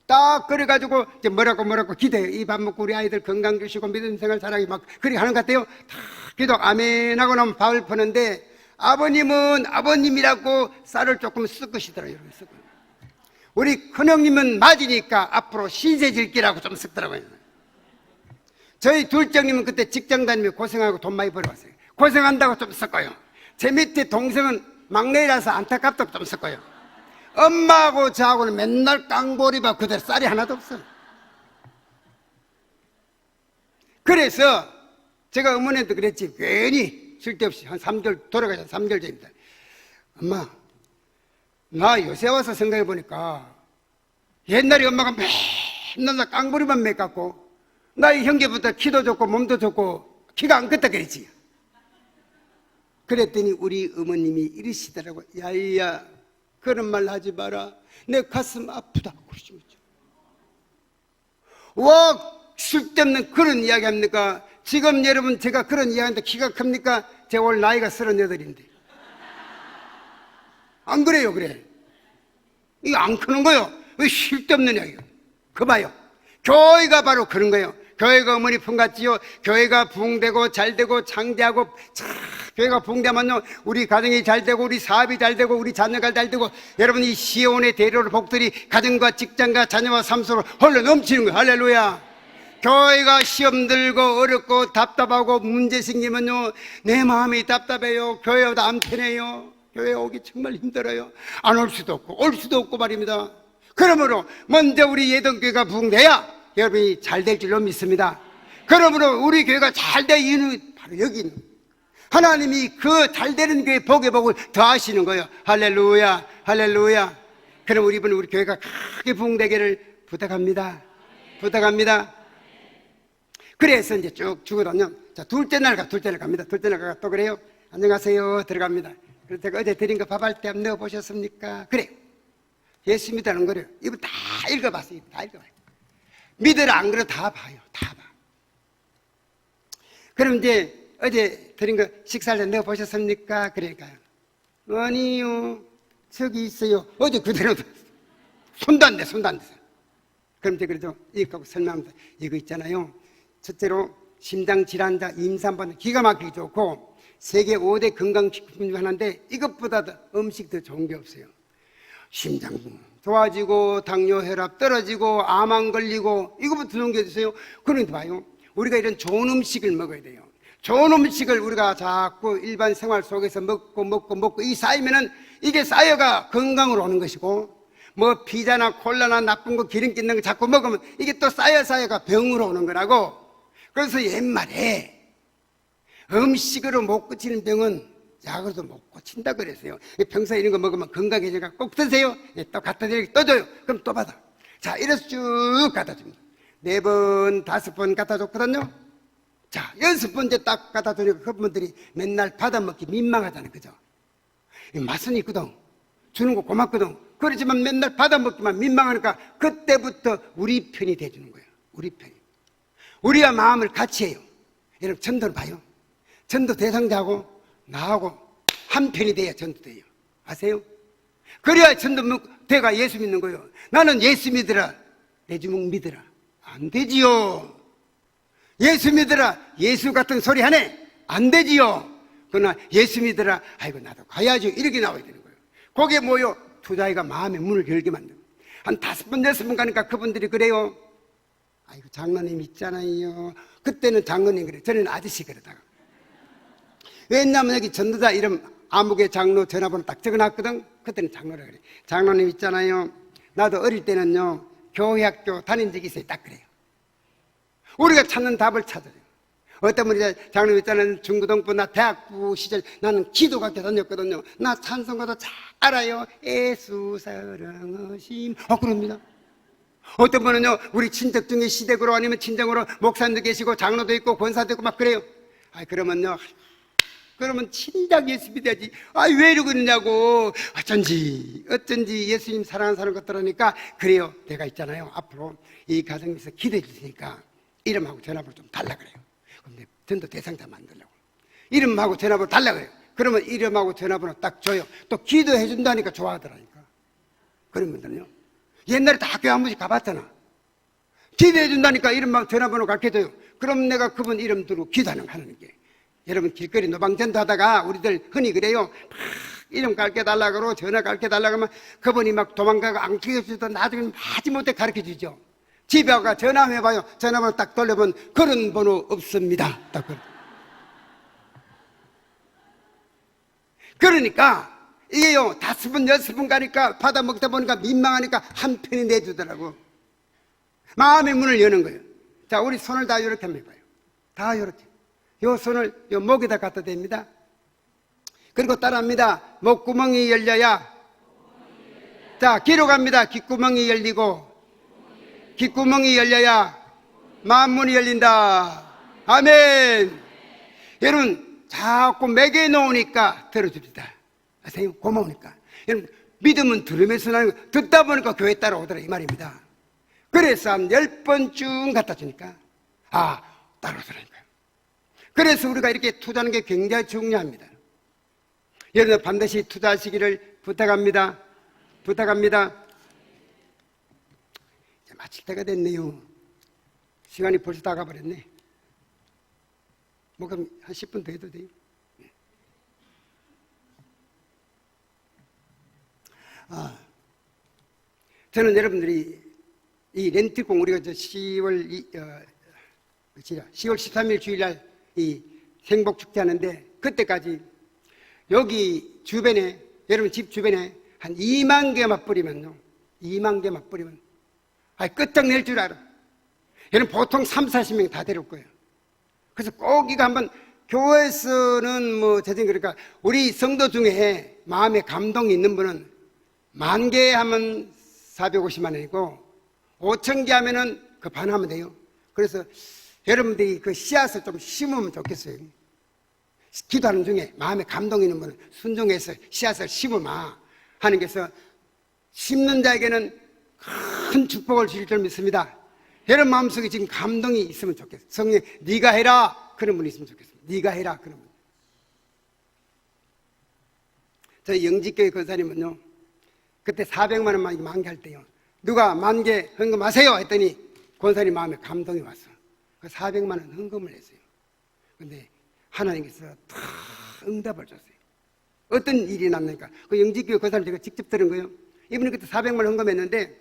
딱 그래가지고 이제 뭐라고 기도해요. 이 밥 먹고 우리 아이들 건강 주시고 믿음 생활 잘하게 막 그렇게 하는 것 같아요. 다 기도 아멘 하고 나면 밥을 퍼는데 아버님은 아버님이라고 쌀을 조금 섞으시더라고요. 우리 큰형님은 맞으니까 앞으로 신세질기라고 좀 섞더라고요. 저희 둘째님은 그때 직장 다니며 고생하고 돈 많이 벌어왔어요. 고생한다고 좀 섞어요. 제 밑에 동생은 막내라서 안타깝다고 좀 섞어요. 엄마하고 저하고는 맨날 깡보리밥 그대로 쌀이 하나도 없어요. 그래서 제가 어머니한테 그랬지. 괜히 쓸데없이 한 3개월 돌아가서 3개월 전입니다. 엄마, 나 요새 와서 생각해 보니까 옛날에 엄마가 맨날 나 깡보리밥 먹갖고 나 이 형제보다 키도 좋고 몸도 좋고 키가 안 컸다 그랬지. 그랬더니 우리 어머님이 이러시더라고. 야이야, 그런 말 하지 마라. 내 가슴 아프다 그러시죠. 와, 쓸데없는 그런 이야기 합니까? 지금 여러분 제가 그런 이야기하는데 키가 큽니까? 제가 올 나이가 38인데 안 그래요? 그래, 이거 안 크는 거요. 왜 쓸데없는 이야기가. 그 봐요, 교회가 바로 그런 거예요. 교회가 어머니 품 같지요. 교회가 부흥되고 잘되고 창대하고 교회가 부흥되면요, 우리 가정이 잘되고 우리 사업이 잘되고 우리 자녀가 잘되고 여러분 이 시온의 대로를 복들이 가정과 직장과 자녀와 삶으로 홀로 넘치는 거예요. 할렐루야. 교회가 시험 들고 어렵고 답답하고 문제 생기면요, 내 마음이 답답해요. 교회보다 안 편해요. 교회 오기 정말 힘들어요. 안 올 수도 없고 올 수도 없고 말입니다. 그러므로 먼저 우리 예동교회가 부흥돼야 여러분이 잘 될 줄로 믿습니다. 그러므로 우리 교회가 잘 될 이유는 바로 여기 있는 하나님이 그 잘 되는 교회 복의 복을 더하시는 거예요. 할렐루야, 할렐루야. 그럼 우리 교회가 크게 부흥되기를 부탁합니다. 부탁합니다. 그래서 이제 쭉 죽어다녀. 자, 둘째 날 갑니다. 둘째 날 가가 또 그래요. 안녕하세요. 들어갑니다. 그래서 제가 어제 드린 거 밥할 때 한번 넣어보셨습니까? 그래. 예수 믿다는 거래요. 이거 다 읽어봤어요. 다 읽어봐요. 믿으라 안 그래 다 봐요. 다 봐. 그럼 이제 어제 드린 거 식사할 때 넣어보셨습니까? 그러니까요. 아니요. 저기 있어요. 어제 그대로 손도 안 대. 그럼 이제 그래도 이거 설명합니다. 이거 있잖아요. 첫째로 심장 질환자 임산부는 기가 막히게 좋고 세계 5대 건강식품 중 하나인데 이것보다 음식 더 좋은 게 없어요. 심장 좋아지고 당뇨 혈압 떨어지고 암 안 걸리고 이거부터 좋은 게 있어요. 그런데 봐요, 우리가 이런 좋은 음식을 먹어야 돼요. 좋은 음식을 우리가 자꾸 일반 생활 속에서 먹고 이 쌓이면은 이게 쌓여가 건강으로 오는 것이고, 뭐 피자나 콜라나 나쁜 거 기름기 있는 거 자꾸 먹으면 이게 또 쌓여가 병으로 오는 거라고. 그래서 옛말에 음식으로 못 고치는 병은 약으로도 못 고친다 그랬어요. 평소에 이런 거 먹으면 건강해지니까 꼭 드세요. 또 갖다 드리고 또 줘요. 그럼 또 받아. 자, 이래서 쭉 갖다 줍니다. 4번, 5번 갖다 줬거든요. 자, 6번째 딱 갖다 주니까 그분들이 맨날 받아 먹기 민망하잖아요. 그죠? 맛은 있거든. 주는 거 고맙거든. 그렇지만 맨날 받아 먹기만 민망하니까 그때부터 우리 편이 돼주는 거예요. 우리 편이. 우리와 마음을 같이 해요. 여러분, 전도를 봐요. 전도 대상자하고 나하고 한 편이 돼야 전도돼요. 아세요? 그래야 전도대가 예수 믿는 거예요. 나는 예수 믿으라, 내 주먹 믿으라. 안 되지요. 예수 믿으라, 예수 같은 소리 하네. 안 되지요. 그러나 예수 믿으라, 아이고 나도 가야죠. 이렇게 나와야 되는 거예요. 거기에 뭐요? 투자이가 마음의 문을 열게 만들고. 한 5번, 6번 가니까 그분들이 그래요. 아이고 장로님 있잖아요. 그때는 장로님 그래. 저는 아저씨 그러다가. 왜냐면 여기 전도자 이름 아무개 장로 전화번호 딱 적어놨거든. 그때는 장로라 그래. 장로님 있잖아요. 나도 어릴 때는요 교회 학교 다닌 적이 있어요. 딱 그래요. 우리가 찾는 답을 찾아요. 어떤 분이 장로님 있잖아요. 중고등부 나 대학부 시절 나는 기도학교 다녔거든요. 나 찬송가도 잘 알아요. 예수 사랑하심. 그럽니다. 어떤 분은요 우리 친척 중에 시댁으로 아니면 친정으로 목사님도 계시고 장로도 있고 권사도 있고 막 그래요. 그러면요, 그러면 친작 예수 믿어야지. 왜 이러고 있느냐고. 어쩐지 예수님 사랑하는 사람 같더라니까. 그래요, 내가 있잖아요. 앞으로 이 가정에서 기도해 주시니까 이름하고 전화번호 좀 달라 그래요. 근데 전도 대상자 만들려고 이름하고 전화번호 달라 그래요. 그러면 이름하고 전화번호 딱 줘요. 또 기도해 준다니까 좋아하더라니까. 그런 분들은요, 옛날에 다 학교 한 번씩 가봤잖아. 기도해 준다니까 이름하고 전화번호 가르쳐줘요. 그럼 내가 그분 이름 들고 기도하는 게. 여러분, 길거리 노방전도 하다가 우리들 흔히 그래요. 막 이름 가르쳐달라고 그러고 전화 가르쳐달라고 하면 그분이 막 도망가고 안 가르쳐주다 나중에 마지못해 가르쳐주죠. 집에 와가 전화해봐요. 전화번호 딱 돌려보면 그런 번호 없습니다. 딱 그래. 그러니까 이게요 5번, 6번 가니까 받아 먹다 보니까 민망하니까 한 편이 내주더라고. 마음의 문을 여는 거예요. 자, 우리 손을 다 이렇게 한번 해봐요. 다 이렇게. 요 손을 요 목에다 갖다 댑니다. 그리고 따라합니다. 목구멍이 열려야. 자, 귀로 갑니다. 귓구멍이 열리고 귓구멍이 열려야 만문이 열린다. 아멘. 여러분, 자꾸 매겨 놓으니까 들어줍시다. 아세요? 고마우니까. 여러분, 믿음은 들으면서 나는 거, 듣다 보니까 교회 따라오더라 이 말입니다. 그래서 한 10번쯤 갖다 주니까 따라오더라니까요. 그래서 우리가 이렇게 투자하는 게 굉장히 중요합니다. 여러분, 반드시 투자하시기를 부탁합니다. 부탁합니다. 이제 마칠 때가 됐네요. 시간이 벌써 다 가버렸네. 뭐 그럼 한 10분 더 해도 돼요? 저는 여러분들이 이 렌트공 우리가 10월 13일 주일날 이 생복축제 하는데 그때까지 여기 주변에, 여러분 집 주변에 한 2만 개만 뿌리면요, 2만 개만 뿌리면 끝장낼 줄 알아. 여러분 보통 30-40명 다 데려올 거예요. 그래서 꼭 이거 한번, 교회에서는 뭐 제가 그러니까 우리 성도 중에 마음에 감동이 있는 분은 10,000개 하면 450만 원이고 5,000개 하면은 그 반 하면 돼요. 그래서 여러분들이 그 씨앗을 좀 심으면 좋겠어요. 기도하는 중에 마음에 감동이 있는 분은 순종해서 씨앗을 심으마 하는 게서 심는 자에게는 큰 축복을 주실 줄 믿습니다. 여러분 마음속에 지금 감동이 있으면 좋겠어요. 성령 네가 해라 그런 분이 있으면 좋겠습니다. 네가 해라 그런 분. 저희 영지교회 권사님은요, 그때 400만 원만 만개할 때요, 누가 만개 헌금하세요 했더니 권사님 마음에 감동이 왔어. 그 400만 원 헌금을 했어요. 근데 하나님께서 다 응답을 줬어요. 어떤 일이 났습니까? 그 영지교회 그 사람 제가 직접 들은 거예요. 이분이 그때 400만 원 헌금했는데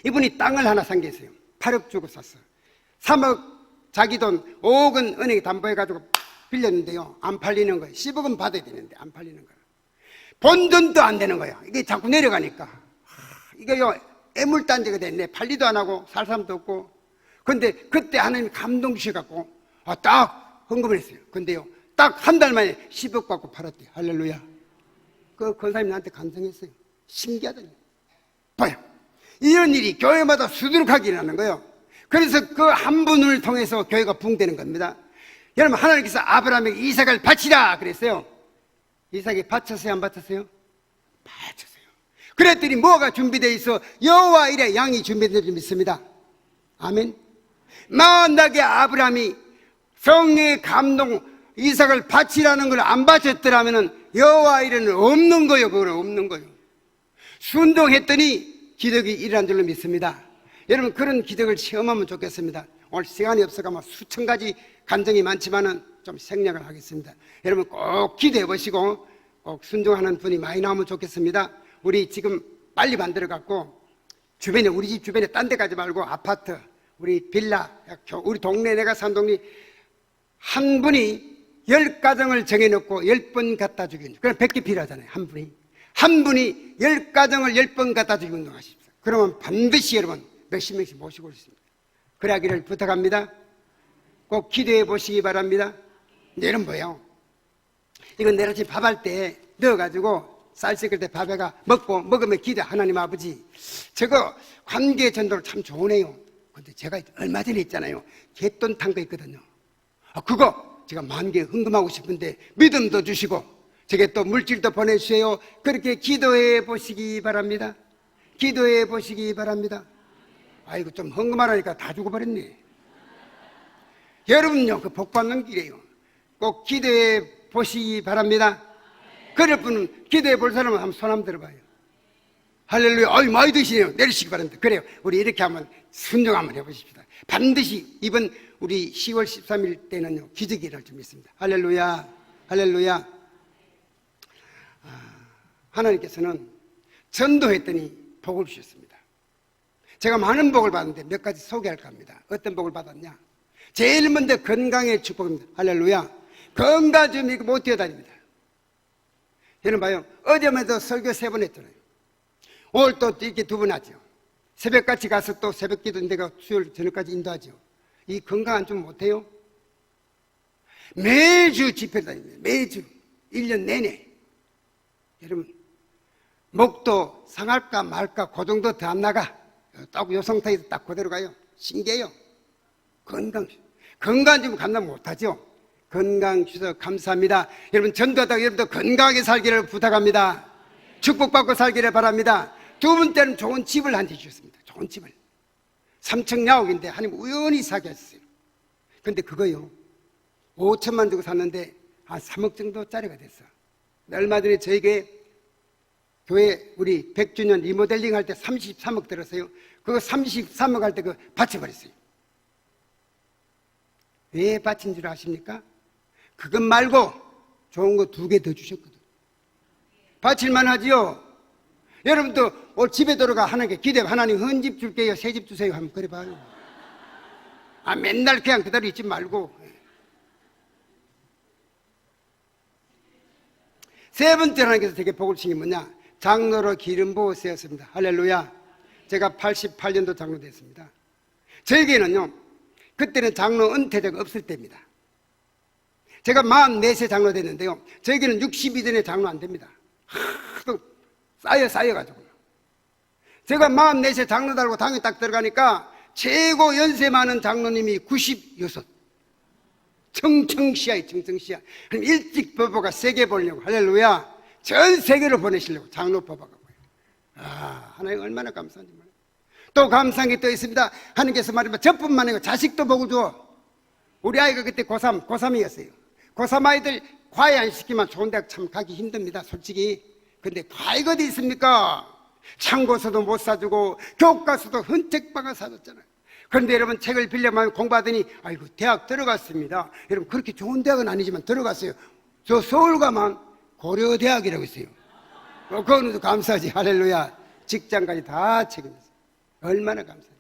이분이 땅을 하나 산 게 있어요. 8억 주고 샀어. 3억 자기 돈 5억은 은행에 담보해가지고 빌렸는데요. 안 팔리는 거예요. 10억은 받아야 되는데 안 팔리는 거예요. 본전도 안 되는 거예요. 이게 자꾸 내려가니까. 이게요, 애물단지가 됐네. 팔리도 안 하고 살 사람도 없고. 근데 그때 하나님이 감동 주셔갖고 딱 헌금을 했어요. 근데요, 딱 한 달 만에 10억 받고 팔았대요. 할렐루야. 그 권사님이 나한테 감동했어요. 신기하더니. 봐요. 이런 일이 교회마다 수두룩하게 일어나는 거예요. 그래서 그 한 분을 통해서 교회가 부흥되는 겁니다. 여러분, 하나님께서 아브라함에게 이삭을 바치라 그랬어요. 이삭이 바쳤어요, 안 바쳤어요? 바쳤어요. 그랬더니 뭐가 준비되어 있어? 여호와 이래 양이 준비되어 있습니다. 아멘. 만약에 아브라함이 성령의 감동 이삭을 바치라는 걸 안 바쳤더라면 여호와 이래는 없는 거예요. 그거는 없는 거예요. 순종했더니 기적이 일어난 줄로 믿습니다. 여러분, 그런 기적을 체험하면 좋겠습니다. 오늘 시간이 없어서 아마 수천 가지 감정이 많지만은 좀 생략을 하겠습니다. 여러분 꼭 기도해 보시고 꼭 순종하는 분이 많이 나오면 좋겠습니다. 우리 지금 빨리 만들어 갖고 주변에, 우리 집 주변에 딴 데 가지 말고 아파트, 우리 빌라, 우리 동네, 내가 산 동네 한 분이 10가정을 정해놓고 10번 갖다 주기. 그럼 100개 필요하잖아요. 한 분이 10가정을 10번 갖다 주기 운동하십시오. 그러면 반드시 여러분 몇십 명씩 모시고 올 수 있습니다. 그러기를 부탁합니다. 꼭 기도해 보시기 바랍니다. 여러분 뭐예요? 이건 내일 아침 밥할 때 넣어가지고 쌀 씻을 때 밥에가 먹으면 기도. 하나님 아버지, 저거 관계 전도를 참 좋으네요. 근데 제가 얼마 전에 있잖아요, 갯돈 탄 거 있거든요. 그거 제가 10,000개 헌금하고 싶은데 믿음도 주시고 저게 또 물질도 보내주세요. 그렇게 기도해 보시기 바랍니다. 기도해 보시기 바랍니다. 아이고, 좀 헌금하라니까 다 죽어버렸네. 여러분요, 그 복 받는 길이에요. 꼭 기도해 보시기 바랍니다. 그럴 분은 기도해 볼 사람은 한번 손 한번 들어봐요. 할렐루야. 아유, 많이 드시네요. 내리시기 바랍니다. 그래요. 우리 이렇게 한번 순종 한번 해보십시다. 반드시 이번 우리 10월 13일 때는요, 기적이 일어날 줄 믿습니다. 할렐루야. 할렐루야. 하나님께서는 전도했더니 복을 주셨습니다. 제가 많은 복을 받았는데 몇 가지 소개할까 합니다. 어떤 복을 받았냐? 제일 먼저 건강의 축복입니다. 할렐루야. 건강 좀 이렇게 못 뛰어다닙니다. 여러분 봐요. 어제만도 설교 3번 했잖아요. 오늘 또 이렇게 2번 하죠. 새벽같이 가서 또 새벽 기도 내가 수요일 저녁까지 인도하죠. 이 건강 안 좀 못해요? 매주 집회 다닙니다. 매주 1년 내내. 여러분 목도 상할까 말까 그 정도 더 안 나가. 딱 요 상태에서 딱 그대로 가요. 신기해요. 건강 좀 감당 못하죠. 건강 주셔서 감사합니다. 여러분 전도하다가 여러분도 건강하게 살기를 부탁합니다. 축복받고 살기를 바랍니다. 두 번째는 좋은 집을 한 대 주셨습니다. 좋은 집을 3층 야옥인데 하나님 우연히 사게 하셨어요. 근데 그거요 5천만 주고 샀는데 한 3억 정도짜리가 됐어. 얼마 전에 저에게 교회 우리 100주년 리모델링 할 때 33억 들었어요. 그거 33억 할 때 그거 바쳐버렸어요. 왜 바친 줄 아십니까? 그것 말고 좋은 거 2개 더 주셨거든. 바칠만 하지요. 여러분도 오늘 집에 들어가 하나님께 기대. 하나님 헌집 줄게요, 새집 주세요 하면 그래 봐요. 맨날 그냥 그대로 있지 말고. 세 번째 하나님께서 되게 복을 주신 게 뭐냐? 장로로 기름 부어 세웠습니다. 할렐루야. 제가 88년도 장로 됐습니다. 저에게는요, 그때는 장로 은퇴자가 없을 때입니다. 제가 44세 장로 됐는데요, 저에게는 62전에 장로 안 됩니다. 하도 쌓여가지고. 제가 44세 장로 달고 당에 딱 들어가니까 최고 연세 많은 장로님이 96. 청청시야에 청청시야. 그럼 일찍 법어가 세계 보려고. 할렐루야. 전 세계로 보내시려고 장로 법어가고요. 하나님 얼마나 감사한지 몰라요. 또 감사한 게 또 있습니다. 하나님께서 말하면 저뿐만 아니고 자식도 복을 줘. 우리 아이가 그때 고3이었어요. 고3 아이들 과외 안 시키면 좋은 대학 참 가기 힘듭니다, 솔직히. 근데 과외가 어디 있습니까? 참고서도 못 사주고 교과서도 헌책방을 사줬잖아요. 그런데 여러분 책을 빌려만 공부하더니 아이고 대학 들어갔습니다. 여러분 그렇게 좋은 대학은 아니지만 들어갔어요. 저 서울 가면 고려대학이라고 있어요. 그거는 감사하지. 할렐루야. 직장까지 다 책임졌어요. 얼마나 감사해요.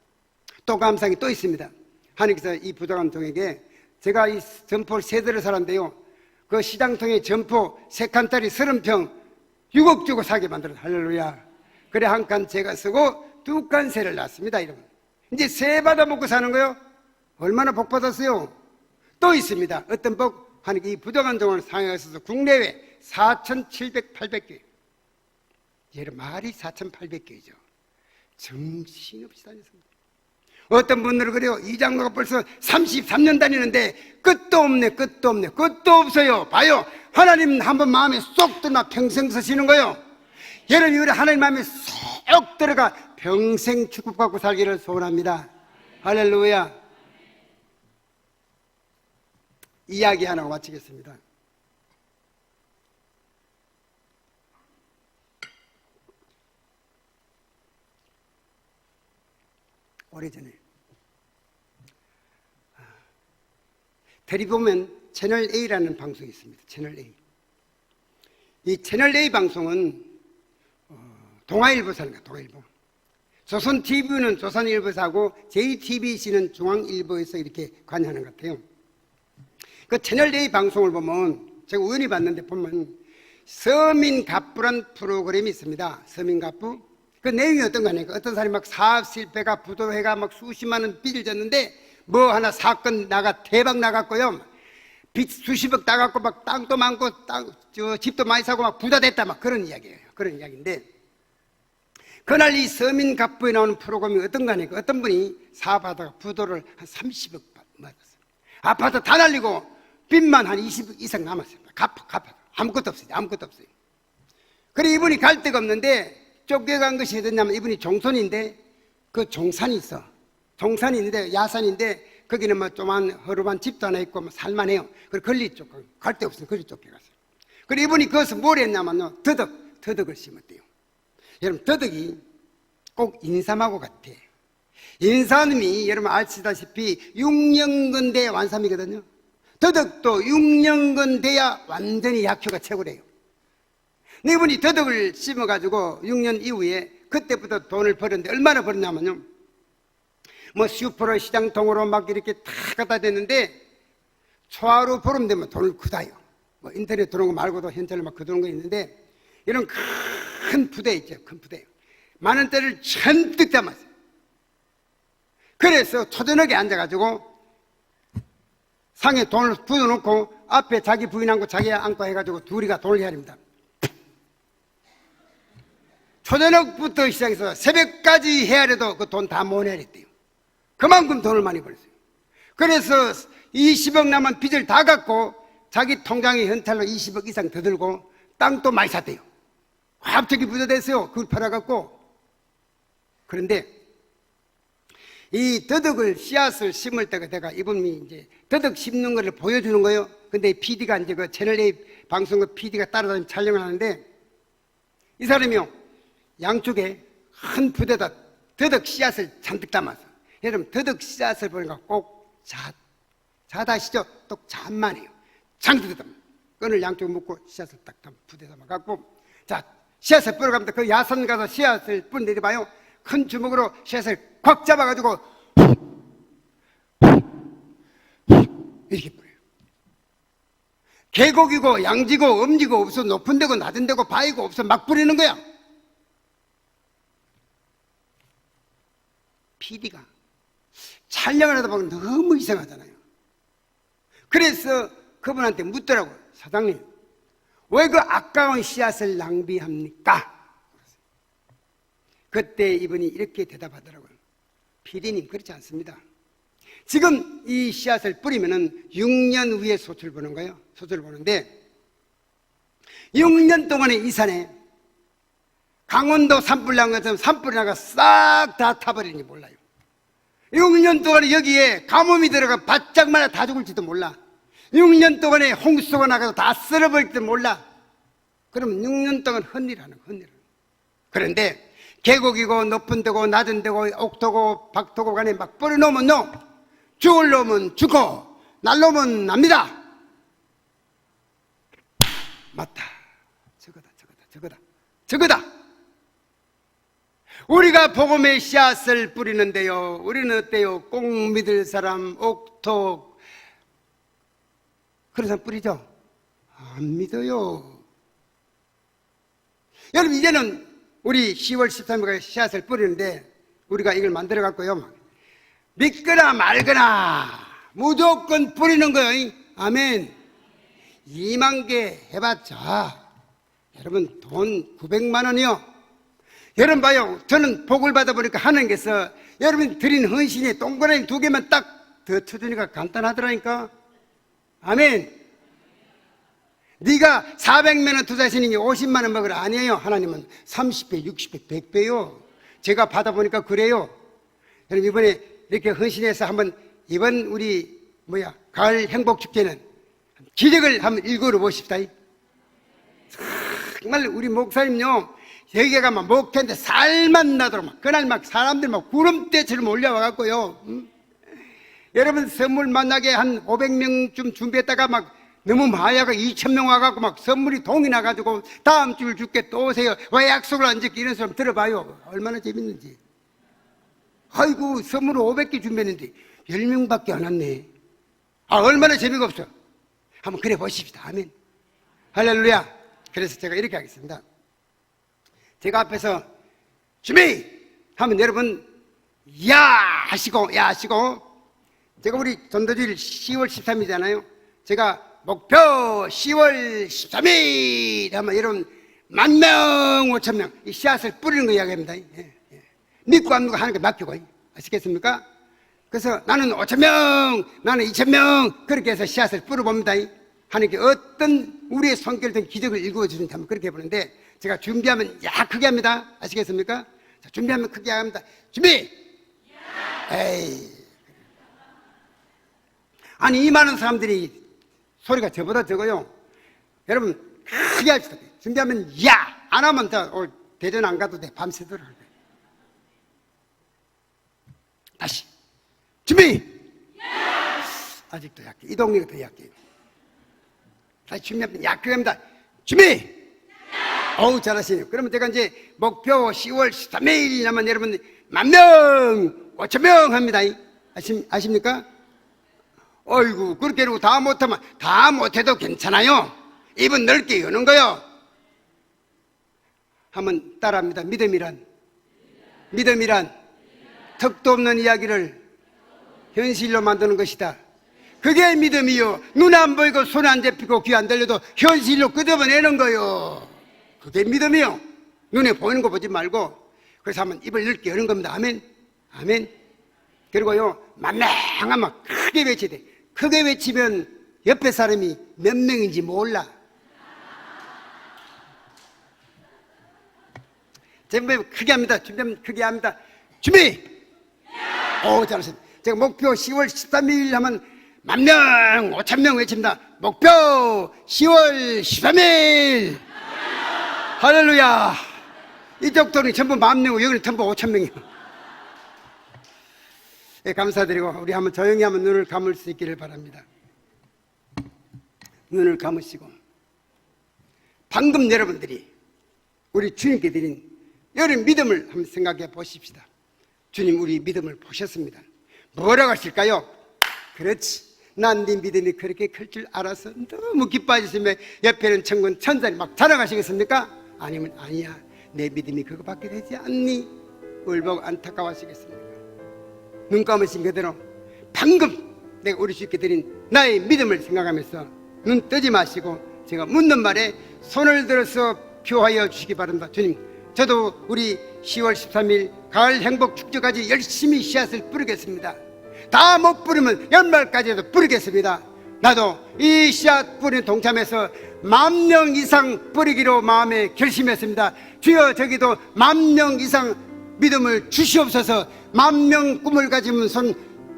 또 감사한 게 또 있습니다. 하나님께서 이 부도감통에게 제가 이 점포 세대를 살았는데요, 그 시장통에 점포 3칸짜리 30평 6억 주고 사게 만들었어요. 할렐루야. 그래 한 칸 제가 쓰고 2칸 세를 놨습니다. 이러면 이제 세 받아 먹고 사는 거요. 얼마나 복 받았어요. 또 있습니다. 어떤 복? 하나님 이 부도감통을 상해에 있어서 국내외 4,700, 800개. 여러분 말이 4,800개이죠. 정신없이 다녔습니다. 어떤 분들은 그래요. 이 장로가 벌써 33년 다니는데 끝도 없네, 끝도 없네, 끝도 없어요. 봐요. 하나님 한번 마음에 쏙 들어가 평생 서시는 거예요. 여러분이 우리 하나님 마음에 쏙 들어가 평생 축복받고 살기를 소원합니다. 할렐루야. 이야기 하나 마치겠습니다. 오래전에 텔레비 보면 채널 A라는 방송이 있습니다. 채널 A. 이 채널 A 방송은 동아일보사입니다. 동아일보. 조선TV는 조선일보사고 JTBC는 중앙일보에서 이렇게 관여하는 것 같아요. 그 채널 A 방송을 보면 제가 우연히 봤는데 보면 서민갑부란 프로그램이 있습니다. 서민갑부. 그 내용이 어떤가 하니까 어떤 사람이 막 사업 실패가 부도해가 막 수십만 원 빚을 졌는데 뭐 하나 사건 나가 대박 나갔고요. 빚 수십억 나갔고 막 땅도 많고 집도 많이 사고 막 부자 됐다 막 그런 이야기예요. 그런 이야기인데 그날 이 서민갑부에 나오는 프로그램이 어떤가 하니까 어떤 분이 사업하다가 부도를 한 30억 맞았어요. 아파트 다 날리고 빚만 한 20억 이상 남았어요. 갚아. 아무것도 없어요. 아무것도 없어요. 그래 이분이 갈 데가 없는데 쫓겨간 것이 어딨냐면 이분이 종손인데 그 종산이 있어. 종산이 있는데 야산인데 거기는 뭐 조만 허름한 집도 하나 있고 뭐 살만해요. 그래 걸리 쫓겨 갈 데 없으면 걸리 쫓겨갔어요. 그래 이분이 거기서 뭘 했냐면요 더덕을 심었대요. 여러분 더덕이 꼭 인삼하고 같아. 인삼이 여러분 아시다시피 6년근 돼야 완삼이거든요. 더덕도 6년근 돼야 완전히 약효가 최고래요. 네 분이 더덕을 심어가지고 6년 이후에 그때부터 돈을 벌었는데 얼마나 벌었냐면요. 뭐 슈퍼로 시장통으로 막 이렇게 다 갖다 대는데 초하루 보름 되면 돈을 그다요. 뭐 인터넷 들어온 거 말고도 현찰로 막 그들어온 거 있는데 이런 큰 부대 있죠. 큰 부대. 만 원짜리를 잔뜩 담았어요. 그래서 초저녁에 앉아가지고 상에 돈을 부어놓고 앞에 자기 부인하고 자기 안고 해가지고 둘이가 돈을 해야 됩니다. 초저녁부터 시작해서 새벽까지 헤아려도 그 돈 다 못 내렸대요. 그만큼 돈을 많이 벌었어요. 그래서 20억 남은 빚을 다 갚고 자기 통장에 현찰로 20억 이상 더 들고 땅도 많이 샀대요. 갑자기 부자 됐어요. 그걸 팔아갖고. 그런데 이 더덕을 씨앗을 심을 때가 내가 이분이 이제 더덕 심는 거를 보여주는 거예요. 근데 PD가 이제 그 채널A 방송 그 PD가 따라다니며 촬영을 하는데 이 사람이요. 양쪽에 큰 부대에다 더덕 씨앗을 잔뜩 담아서 여러분 더덕 씨앗을 보니까 꼭 자다시죠? 또 잠만 해요. 잔뜩 담아 끈을 양쪽에 묶고 씨앗을 딱 부대에 담아갖고 자 씨앗을 뿌려갑니다. 그 야산 가서 씨앗을 뿌려 내려봐요. 큰 주먹으로 씨앗을 꽉 잡아가지고 이렇게 뿌려요. 계곡이고 양지고 엄지고 없어 높은 데고 낮은 데고 바위고 없어 막 뿌리는 거야. PD가 촬영을 하다 보면 너무 이상하잖아요. 그래서 그분한테 묻더라고요. 사장님, 왜 그 아까운 씨앗을 낭비합니까? 그때 이분이 이렇게 대답하더라고요. PD님, 그렇지 않습니다. 지금 이 씨앗을 뿌리면은 6년 후에 소출 보는 거예요. 소출 보는데 6년 동안에 이 산에 강원도 산불 난 것처럼 산불이 나가 싹 다 타버리는지 몰라요. 6년 동안에 여기에 가뭄이 들어가 바짝마다 다 죽을지도 몰라. 6년 동안에 홍수가 나가서 다 쓸어버릴지도 몰라. 그럼 6년 동안 헛일하는 거예요. 그런데 계곡이고 높은 데고 낮은 데고 옥토고 박토고 간에 막 뿌려놓으면 죽을 놈은 죽고 날 놈은 납니다. 맞다. 저거다. 우리가 복음의 씨앗을 뿌리는데요, 우리는 어때요? 꼭 믿을 사람, 옥토 그런 사람 뿌리죠? 안 믿어요. 여러분, 이제는 우리 10월 13일에 씨앗을 뿌리는데 우리가 이걸 만들어 갖고요, 믿거나 말거나 무조건 뿌리는 거예요. 아멘. 2만 개 해봤자 여러분 돈 900만 원이요. 여러분 봐요, 저는 복을 받아보니까 하나님께서 여러분 드린 헌신에 동그라미 2개만 딱 더 쳐주니까 간단하더라니까. 아멘. 네가 400만 원 투자했으니 50만 원 먹으라. 아니에요. 하나님은 30배, 60배, 100배요. 제가 받아보니까 그래요. 여러분, 이번에 이렇게 헌신해서 한번 이번 우리 가을 행복축제는 기적을 한번 일구어 보십시다. 정말 우리 목사님요, 여기에 가면 목회인데 살만 나도록 막 그날 막 사람들 막 구름대처럼 올려와갖고요, 여러분 선물 만나게 한 500명쯤 준비했다가 막 너무 마야가 2,000명 와갖고 막 선물이 동이 나가지고 다음 주를 줄게 또 오세요. 왜 약속을 안 지키? 이런 사람 들어봐요. 얼마나 재밌는지. 아이고, 선물 500개 준비했는데 10명밖에 안 왔네. 얼마나 재미가 없어. 한번 그래 보십시다. 아멘. 할렐루야. 그래서 제가 이렇게 하겠습니다. 제가 앞에서 준비! 하면 여러분 야 하시고 제가 우리 전도주일 10월 13일이잖아요. 제가 목표 10월 13일 하면 여러분 10,000명, 5,000명 이 씨앗을 뿌리는 거 이야기합니다. 믿고 안 믿고 하는 게 맡기고. 아시겠습니까? 그래서 나는 5,000명, 나는 2,000명 그렇게 해서 씨앗을 뿌려봅니다. 하는 게 어떤 우리의 성결된 기적을 일구어주는지 한번 그렇게 해보는데, 제가 준비하면 크게 합니다. 아시겠습니까? 자, 준비하면 크게 합니다. 준비! 에이. 아니, 이 많은 사람들이 소리가 저보다 적어요. 여러분, 크게 합시다. 준비하면 안 하면 대전 안 가도 돼. 밤새도록 할 거예요. 다시. 준비! 아직도 약해. 이 동네가 더 약해요. 다시 준비하면 크게 합니다. 준비! 어우, 잘하시네요. 그러면 제가 이제 목표 10월 13일 하면 여러분 10,000명, 5,000명 합니다. 아십니까? 어이구, 그렇게 해놓고 다 못하면 다 못해도 괜찮아요. 입은 넓게 여는 거요. 한번 따라합니다. 믿음이란 턱도 없는 이야기를 현실로 만드는 것이다. 그게 믿음이요. 눈 안 보이고 손 안 잡히고 귀 안 들려도 현실로 끄집어내는 거요. 그게 믿음이요. 눈에 보이는 거 보지 말고. 그래서 한번 입을 넓게 여는 겁니다. 아멘. 아멘. 그리고요, 만명하면 크게 외쳐야 돼. 크게 외치면 옆에 사람이 몇 명인지 몰라. 제가 크게 합니다. 준비하면 크게 합니다. 준비! 오, 잘하셨습니다. 제가 목표 10월 13일 하면 10,000명, 5,000명 외칩니다. 목표 10월 13일! 할렐루야! 이쪽 돈이 전부 10,000명이고 여기는 전부 5,000명이에요. 네, 감사드리고 우리 한번 조용히 한번 눈을 감을 수 있기를 바랍니다. 눈을 감으시고 방금 여러분들이 우리 주님께 드린 여러분 믿음을 한번 생각해 보십시다. 주님 우리 믿음을 보셨습니다. 뭐라고 하실까요? 그렇지, 난 네 믿음이 그렇게 클 줄 알아서 너무 기뻐하셨으면 옆에는 천군 천사님 막 자랑하시겠습니까? 아니면 아니야, 내 믿음이 그거밖에 되지 않니? 울보고 안타까워하시겠습니까? 눈 감으신 그대로 방금 내가 우리 주님께 드린 나의 믿음을 생각하면서 눈 뜨지 마시고 제가 묻는 말에 손을 들어서 표하여 주시기 바랍니다. 주님, 저도 우리 10월 13일 가을 행복 축제까지 열심히 씨앗을 뿌리겠습니다. 다 못 뿌리면 연말까지도 뿌리겠습니다. 나도 이 씨앗 뿌리는 동참해서 10,000명 이상 뿌리기로 마음에 결심했습니다. 주여, 저기도 10,000명 이상 믿음을 주시옵소서. 10,000명 꿈을 가지면 손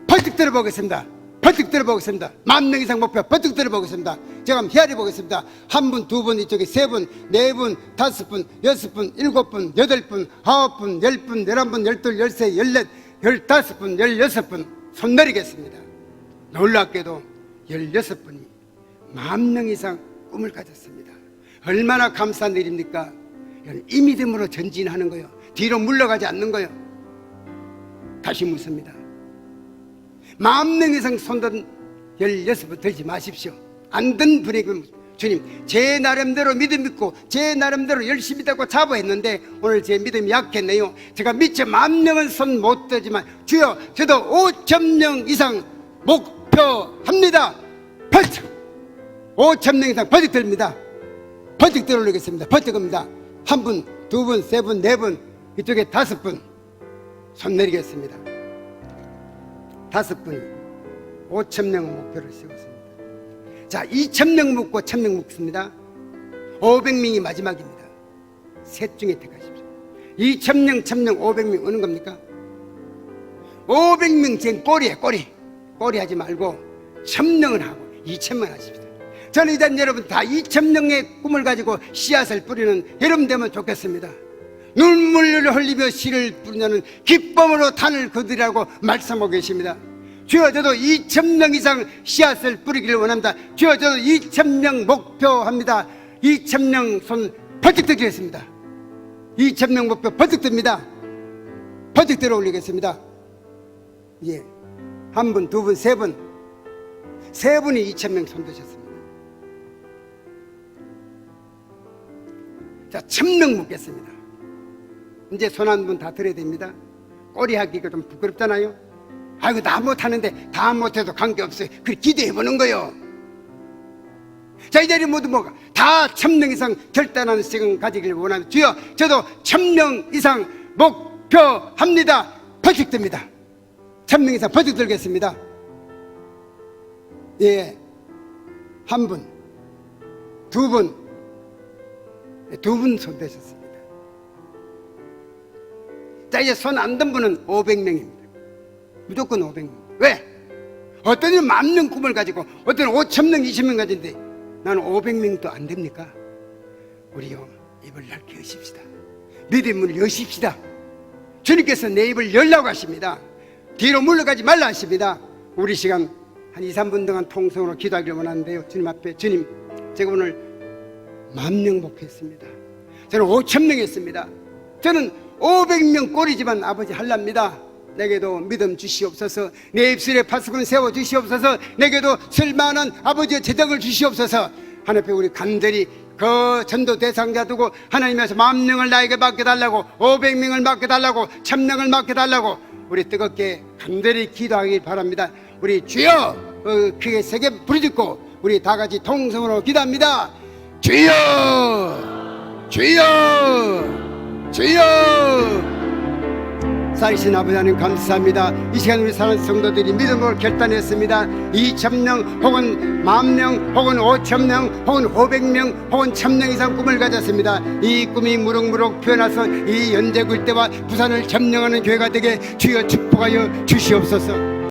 벌떡 들어보겠습니다. 벌떡 들어보겠습니다. 10,000명 이상 목표 벌떡 들어보겠습니다. 제가 한번 헤아려 보겠습니다. 1분, 2분, 이쪽에 3분, 4분, 5분, 6분, 7분, 8분, 9분, 10분, 11분, 12, 13, 14, 15분, 16분 손 내리겠습니다. 놀랍게도 16분이 10,000명 이상 꿈을 가졌습니다. 얼마나 감사한 일입니까? 이 믿음으로 전진하는 거예요. 뒤로 물러가지 않는 거예요. 다시 묻습니다. 10,000명 이상 손든 16번 들지 마십시오. 안 든 분에게 주님, 제 나름대로 믿음 믿고 제 나름대로 열심히 하고 자부했는데 오늘 제 믿음이 약했네요. 제가 미처 10,000명은 손 못 들지만 주여, 저도 5,000명 이상 목표합니다. 벌칙 5,000명 이상 벌칙 들립니다. 벌칙 들어올리겠습니다. 벌칙입니다. 1분, 2분, 3분, 4분, 이쪽에 5분 손 내리겠습니다. 5분이 5,000명 목표를 세웠습니다. 자, 2,000명 묻고 1,000명 묻습니다. 500명이 마지막입니다. 셋 중에 택하십시오. 2,000명, 1,000명, 500명 어느 겁니까? 500명 지금 꼬리에 꼬리 하지 말고 1,000명을 하고 2,000명 하십시오. 저는 일단 여러분 다 2,000명의 꿈을 가지고 씨앗을 뿌리는 여러분 되면 좋겠습니다. 눈물을 흘리며 씨를 뿌리는 기쁨으로 단을 거두리라고 말씀하고 계십니다. 주여, 저도 2,000명 이상 씨앗을 뿌리기를 원합니다. 주여, 저도 2,000명 목표합니다. 2,000명 손 번뜩 들겠습니다. 2,000명 목표 번뜩 듭니다. 번뜩 들어 올리겠습니다. 예, 1분, 2분, 3분, 3분이 2,000명 손 드셨습니다. 자, 1,000명 묻겠습니다. 이제 손 한 분 다 들어야 됩니다. 꼬리 하기가 좀 부끄럽잖아요. 아이고, 나 못하는데 다 못해도 관계없어요. 그래 기대해보는 거요. 자, 이 자리 모두 뭐가 다 1,000명 이상 결단하는 시간 가지길 원합니다. 주여, 저도 1,000명 이상 목표합니다. 벌칙 듭니다. 1,000명 이상 벌칙 들겠습니다. 예, 1분, 2분, 2분 손 대셨습니다. 자, 이제 손 안 든 분은 500명입니다. 무조건 500명. 왜? 어떤 이는 10,000명 꿈을 가지고 어떤 5,000명, 20명 가진데 나는 500명도 안 됩니까? 우리요, 입을 넓게 여십시다. 믿음을 여십시다. 주님께서 내 입을 열라고 하십니다. 뒤로 물러가지 말라 하십니다. 우리 시간 한 2, 3분 동안 통성으로 기도하기를 원하는데요. 주님 앞에, 주님, 제가 오늘 10,000명 목표했습니다. 저는 5,000명 했습니다. 저는 500명 꼬리지만 아버지 할랍니다. 내게도 믿음 주시옵소서. 내 입술에 파수꾼 세워 주시옵소서. 내게도 쓸만한 아버지의 재정을 주시옵소서. 하나님 앞에 우리 간절히 그 전도 대상자 두고 하나님께서 10,000명을 나에게 맡겨달라고, 500명을 맡겨달라고, 1,000명을 맡겨달라고 우리 뜨겁게 간절히 기도하길 바랍니다. 우리 주여, 크게 세게 부르짖고 우리 다같이 통성으로 기도합니다. 주여, 주여, 주여. 살아계신 아버지 하나님 감사합니다. 이 시간 우리 사랑하는 성도들이 믿음으로 결단했습니다. 2,000명 혹은 10,000명 혹은 5,000명 혹은 500명 혹은 1,000명 이상 꿈을 가졌습니다. 이 꿈이 무럭무럭 피어나서 이 연제굴 때와 부산을 점령하는 교회가 되게 주여 축복하여 주시옵소서.